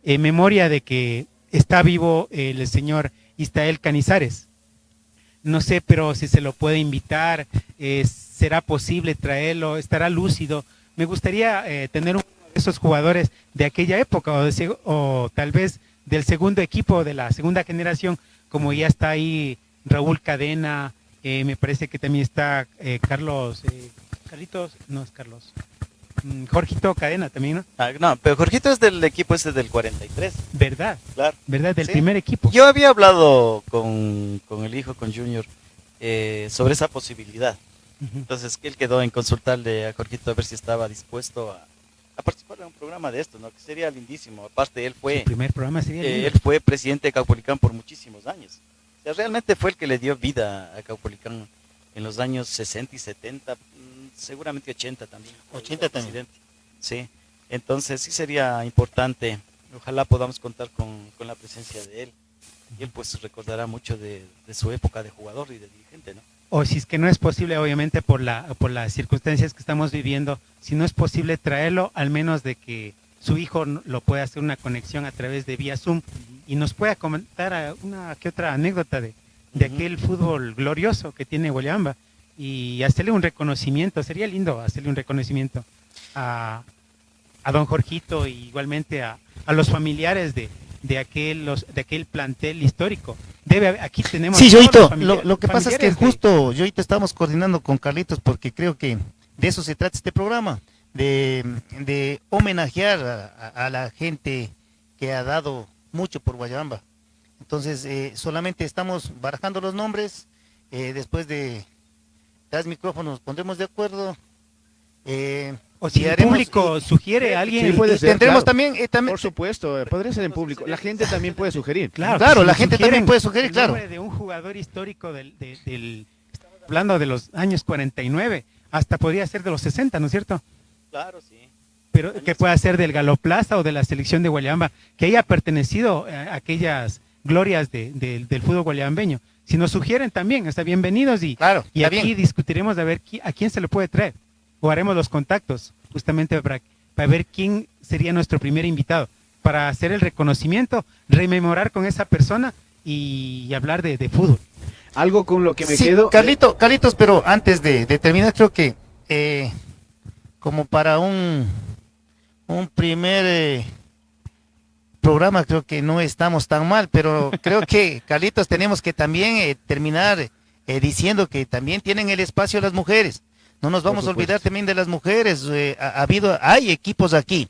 memoria de que está vivo el señor Istael Canizares. No sé, pero si se lo puede invitar, será posible traerlo, estará lúcido. Me gustaría tener uno de esos jugadores de aquella época, o tal vez del segundo equipo, de la segunda generación, como ya está ahí Raúl Cadena, me parece que también está Jorgito Cadena también, ¿no? No, pero Jorgito es del equipo ese del 43. ¿Verdad? Claro. ¿Verdad? Del Sí. primer equipo. Yo había hablado con el hijo, con Junior, sobre esa posibilidad. Entonces él quedó en consultarle a Jorgito a ver si estaba dispuesto a participar en un programa de esto, ¿no? Que sería lindísimo. Aparte, él fue... El primer programa sería lindo. él fue presidente de Caupolicán por muchísimos años. O sea, realmente fue el que le dio vida a Caupolicán en los años 60 y 70, seguramente 80 también. 80 también. Presidente. Sí, entonces sí sería importante. Ojalá podamos contar con la presencia de él. Y él pues recordará mucho de su época de jugador y de dirigente, ¿no? O si es que no es posible, obviamente por las circunstancias que estamos viviendo, si no es posible traerlo, al menos de que su hijo lo pueda hacer una conexión a través de vía Zoom y nos pueda comentar una que otra anécdota de aquel fútbol glorioso que tiene Guayabamba, y hacerle un reconocimiento. Sería lindo hacerle un reconocimiento a don Jorgito, y igualmente a los familiares de aquel plantel histórico. Aquí tenemos... Sí, Yoito, los lo que pasa es que familiares justo, Yoito, estamos coordinando con Carlitos, porque creo que de eso se trata este programa, de homenajear a la gente que ha dado mucho por Guayabamba. Entonces, solamente estamos barajando los nombres, después de tras micrófonos pondremos de acuerdo. O si el público sugiere a alguien, Sí, puede ser, tendremos claro. también Por supuesto, podría ser en público. La gente también puede sugerir. Claro, si la nos gente sugieren también puede sugerir, el claro. nombre de un jugador histórico estamos hablando de los años 49, hasta podría ser de los 60, ¿no es cierto? Claro, sí. Pero que pueda ser del Galoplaza o de la selección de Guayabamba, que haya pertenecido a aquellas glorias del fútbol guayabambeño. Si nos sugieren también, está bienvenidos y, Claro, y está aquí bien. discutiremos a ver a quién se le puede traer. O haremos los contactos justamente para ver quién sería nuestro primer invitado, para hacer el reconocimiento, rememorar con esa persona y hablar de fútbol. Algo con lo que me Sí, quedo. Carlitos, pero antes de terminar, creo que como para un primer programa, creo que no estamos tan mal, pero creo que, Carlitos, tenemos que también terminar diciendo que también tienen el espacio las mujeres. No nos vamos a olvidar también de las mujeres. Hay equipos aquí,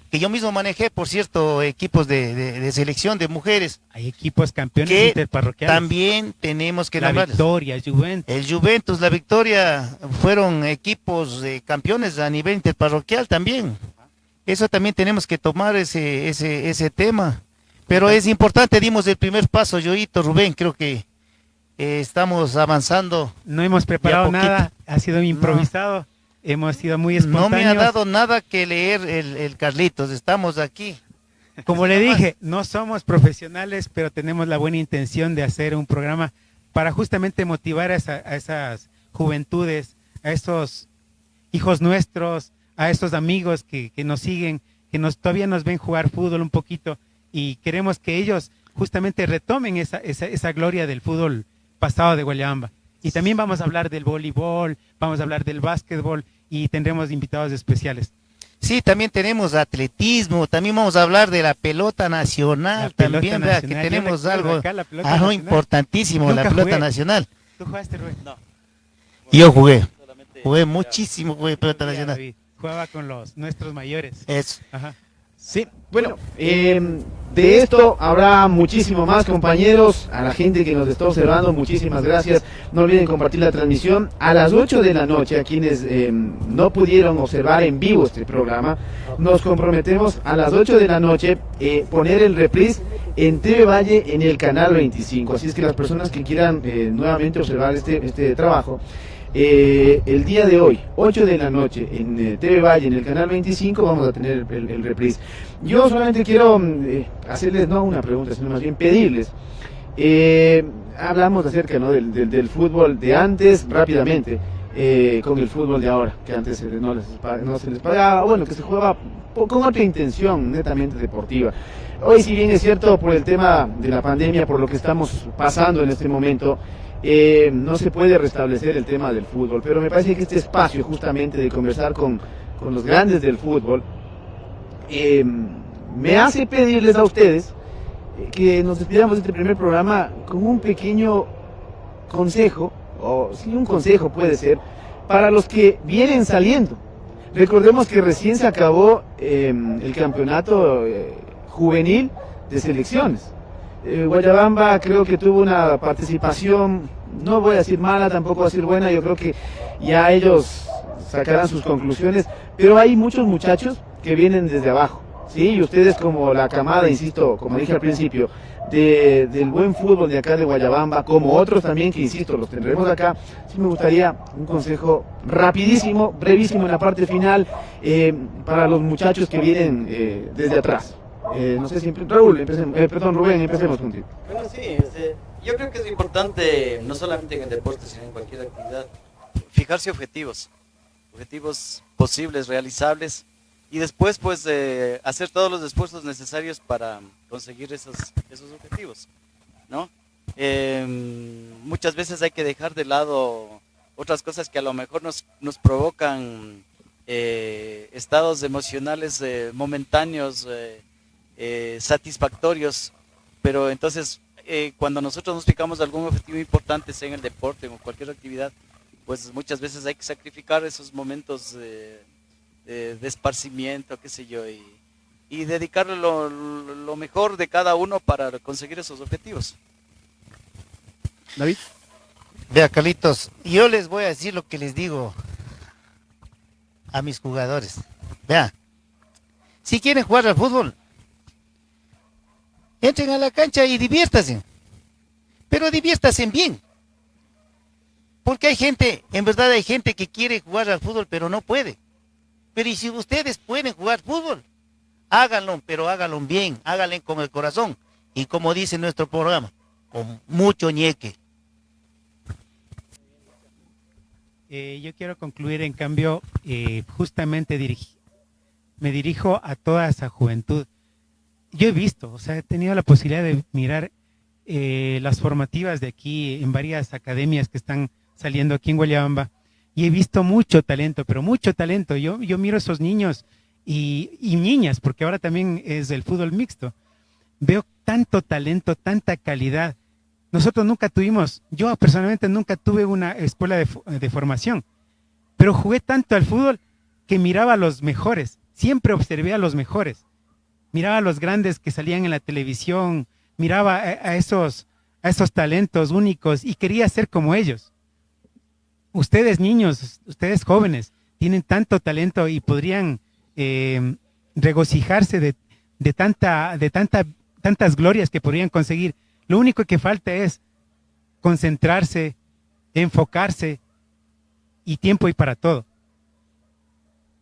que yo mismo manejé, por cierto, equipos de selección de mujeres. Hay equipos campeones Que interparroquiales. también tenemos que La nombrarles. Victoria, Juventus. El Juventus, la Victoria, fueron equipos campeones a nivel interparroquial también. Eso también tenemos que tomar ese tema. Pero es importante, dimos el primer paso, Yoito, Rubén, creo que estamos avanzando. No hemos preparado poquito. nada, ha sido improvisado, hemos sido muy espontáneos. No me ha dado nada que leer el Carlitos, estamos aquí. Como le dije, no somos profesionales, pero tenemos la buena intención de hacer un programa para justamente motivar a esas juventudes, a esos hijos nuestros, a esos amigos que nos siguen, que todavía nos ven jugar fútbol un poquito y queremos que ellos justamente retomen esa gloria del fútbol pasado de Guayabamba. Y también vamos a hablar del voleibol, vamos a hablar del básquetbol y tendremos invitados especiales. Sí, también tenemos atletismo, también vamos a hablar de la pelota nacional, La pelota también, vea, nacional, que tenemos yo recuerdo algo, acá la pelota algo nacional. importantísimo, Nunca la pelota jugué. nacional. ¿Tú jugaste, Rubén? No. Yo jugué Solamente muchísimo, jugué pelota Ya, nacional. David, jugaba con nuestros mayores. Eso. Ajá. Sí, bueno, de esto habrá muchísimo más, compañeros. A la gente que nos está observando, muchísimas gracias. No olviden compartir la transmisión a las 8 de la noche. A quienes no pudieron observar en vivo este programa, nos comprometemos a las 8 de la noche poner el reprise en TV Valle en el canal 25. Así es que las personas que quieran nuevamente observar este trabajo, el día de hoy, 8 de la noche, en TV Valle, en el canal 25, vamos a tener el reprise. Yo solamente quiero hacerles, no una pregunta, sino más bien pedirles. Hablamos acerca, ¿no?, del fútbol de antes, rápidamente, con el fútbol de ahora, que antes no se les pagaba, bueno, que se jugaba con otra intención, netamente deportiva. Hoy, si bien es cierto, por el tema de la pandemia, por lo que estamos pasando en este momento, no se puede restablecer el tema del fútbol, pero me parece que este espacio justamente de conversar con los grandes del fútbol me hace pedirles a ustedes que nos despidamos de este primer programa con un pequeño consejo, o sí, un consejo puede ser, para los que vienen saliendo. Recordemos que recién se acabó el campeonato juvenil de selecciones. Guayabamba creo que tuvo una participación, no voy a decir mala, tampoco voy a decir buena, yo creo que ya ellos sacarán sus conclusiones, pero hay muchos muchachos que vienen desde abajo, ¿sí? Y ustedes, como la camada, insisto, como dije al principio, del buen fútbol de acá de Guayabamba, como otros también que, insisto, los tendremos acá, sí me gustaría un consejo rapidísimo, brevísimo en la parte final, para los muchachos que vienen desde atrás. No sé si Rubén, empecemos contigo. Bueno, sí, yo creo que es importante, no solamente en el deporte, sino en cualquier actividad, fijarse objetivos posibles, realizables, y después pues hacer todos los esfuerzos necesarios para conseguir esos objetivos, ¿no? Muchas veces hay que dejar de lado otras cosas que a lo mejor nos provocan estados emocionales momentáneos, satisfactorios, pero entonces cuando nosotros nos fijamos algún objetivo importante, sea en el deporte o cualquier actividad, pues muchas veces hay que sacrificar esos momentos de esparcimiento, qué sé yo, y dedicarle lo mejor de cada uno para conseguir esos objetivos. David. Vea, Carlitos, yo les voy a decir lo que les digo a mis jugadores. Vea, si quieren jugar al fútbol, entren a la cancha y diviértanse, pero diviértanse bien, porque hay gente, en verdad hay gente que quiere jugar al fútbol pero no puede. Pero y si ustedes pueden jugar fútbol, háganlo, pero háganlo bien, háganlo con el corazón, y como dice nuestro programa, con mucho ñeque, Yo quiero concluir, en cambio, justamente me dirijo a toda esa juventud. Yo he visto, o sea, he tenido la posibilidad de mirar las formativas de aquí en varias academias que están saliendo aquí en Guayabamba, y he visto mucho talento, pero mucho talento. Yo miro a esos niños y niñas, porque ahora también es el fútbol mixto. Veo tanto talento, tanta calidad. Nosotros nunca tuvimos, yo personalmente nunca tuve una escuela de formación, pero jugué tanto al fútbol que miraba a los mejores, siempre observé a los mejores, miraba a los grandes que salían en la televisión, miraba a esos talentos únicos y quería ser como ellos. Ustedes niños, ustedes jóvenes, tienen tanto talento y podrían regocijarse de tantas glorias que podrían conseguir. Lo único que falta es concentrarse, enfocarse y tiempo y para todo.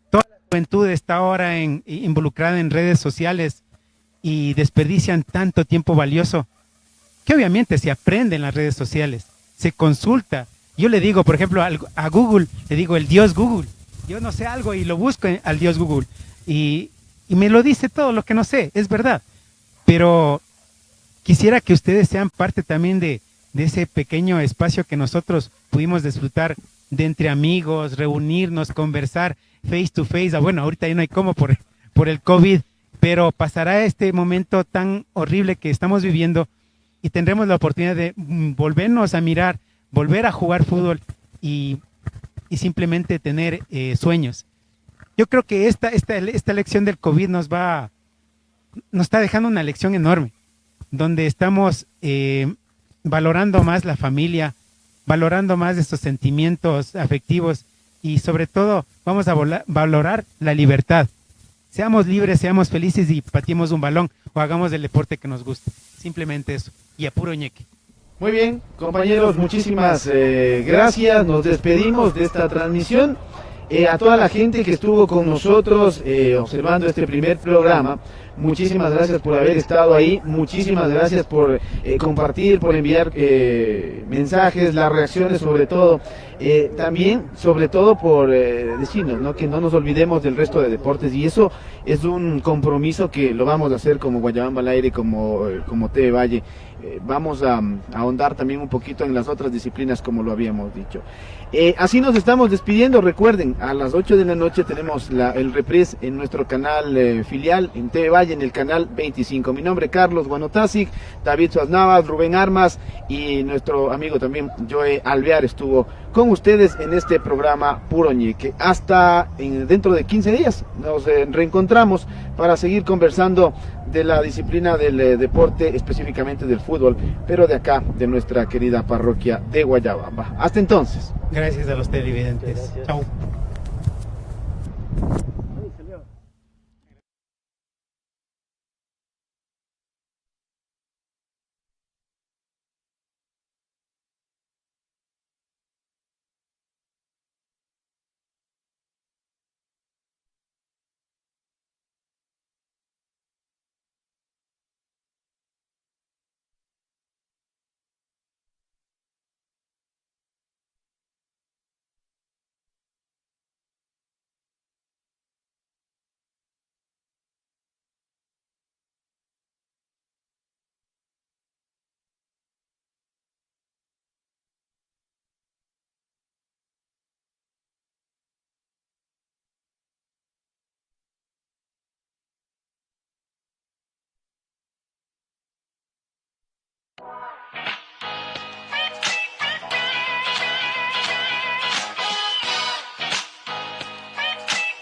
Toda la juventud está ahora involucrada en redes sociales y desperdician tanto tiempo valioso que obviamente se aprende en las redes sociales, se consulta. Yo le digo, por ejemplo, a Google, le digo el Dios Google. Yo no sé algo y lo busco al Dios Google y me lo dice todo lo que no sé, es verdad. Pero quisiera que ustedes sean parte también de ese pequeño espacio que nosotros pudimos disfrutar de entre amigos, reunirnos, conversar face to face. Bueno, ahorita ya no hay cómo por el COVID, pero pasará este momento tan horrible que estamos viviendo y tendremos la oportunidad de volvernos a mirar, volver a jugar fútbol y simplemente tener sueños. Yo creo que esta lección del COVID nos está dejando una lección enorme, donde estamos valorando más la familia, valorando más estos sentimientos afectivos y sobre todo vamos a valorar la libertad. Seamos libres, seamos felices y pateemos un balón o hagamos el deporte que nos guste. Simplemente eso. Y a puro ñeque. Muy bien, compañeros, muchísimas gracias. Nos despedimos de esta transmisión. A toda la gente que estuvo con nosotros observando este primer programa, muchísimas gracias por haber estado ahí, muchísimas gracias por compartir, por enviar mensajes, las reacciones sobre todo, también sobre todo por decirnos, ¿no?, que no nos olvidemos del resto de deportes, y eso es un compromiso que lo vamos a hacer como Guayabamba al Aire, como TV Valle. Vamos a ahondar también un poquito en las otras disciplinas como lo habíamos dicho. Así nos estamos despidiendo. Recuerden, a las 8 de la noche tenemos el reprise en nuestro canal filial en TV Valle, en el canal 25. Mi nombre es Carlos Guanotasic, David Suaz Navas, Rubén Armas y nuestro amigo también Joe Alvear estuvo con ustedes en este programa Puro Ñeque. Hasta dentro de 15 días nos reencontramos para seguir conversando de la disciplina del deporte, específicamente del fútbol, pero de acá, de nuestra querida parroquia de Guayabamba. Hasta entonces. Gracias a los televidentes. Chao.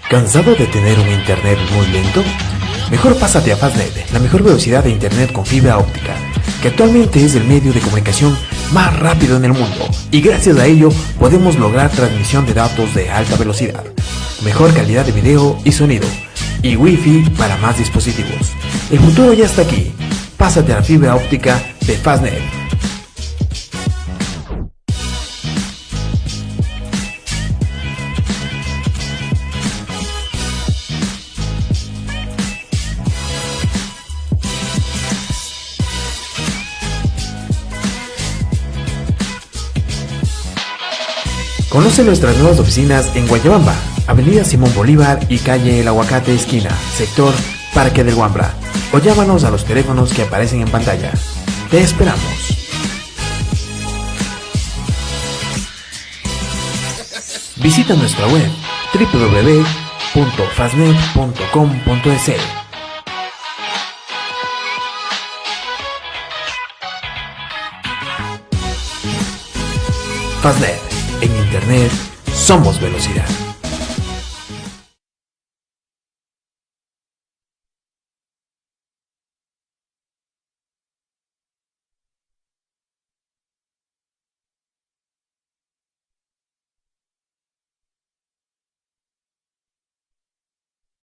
¿Cansado de tener un internet muy lento? Mejor pásate a Fastnet, la mejor velocidad de internet con fibra óptica, que actualmente es el medio de comunicación más rápido en el mundo, y gracias a ello podemos lograr transmisión de datos de alta velocidad, mejor calidad de video y sonido, y Wi-Fi para más dispositivos. El futuro ya está aquí. Pásate a la fibra óptica de Fastnet. Conoce nuestras nuevas oficinas en Guayabamba, Avenida Simón Bolívar y calle El Aguacate esquina, sector Parque del Guambra, o llámanos a los teléfonos que aparecen en pantalla. Te esperamos. Visita nuestra web www.fastnet.com.es. Fastnet, en internet somos velocidad.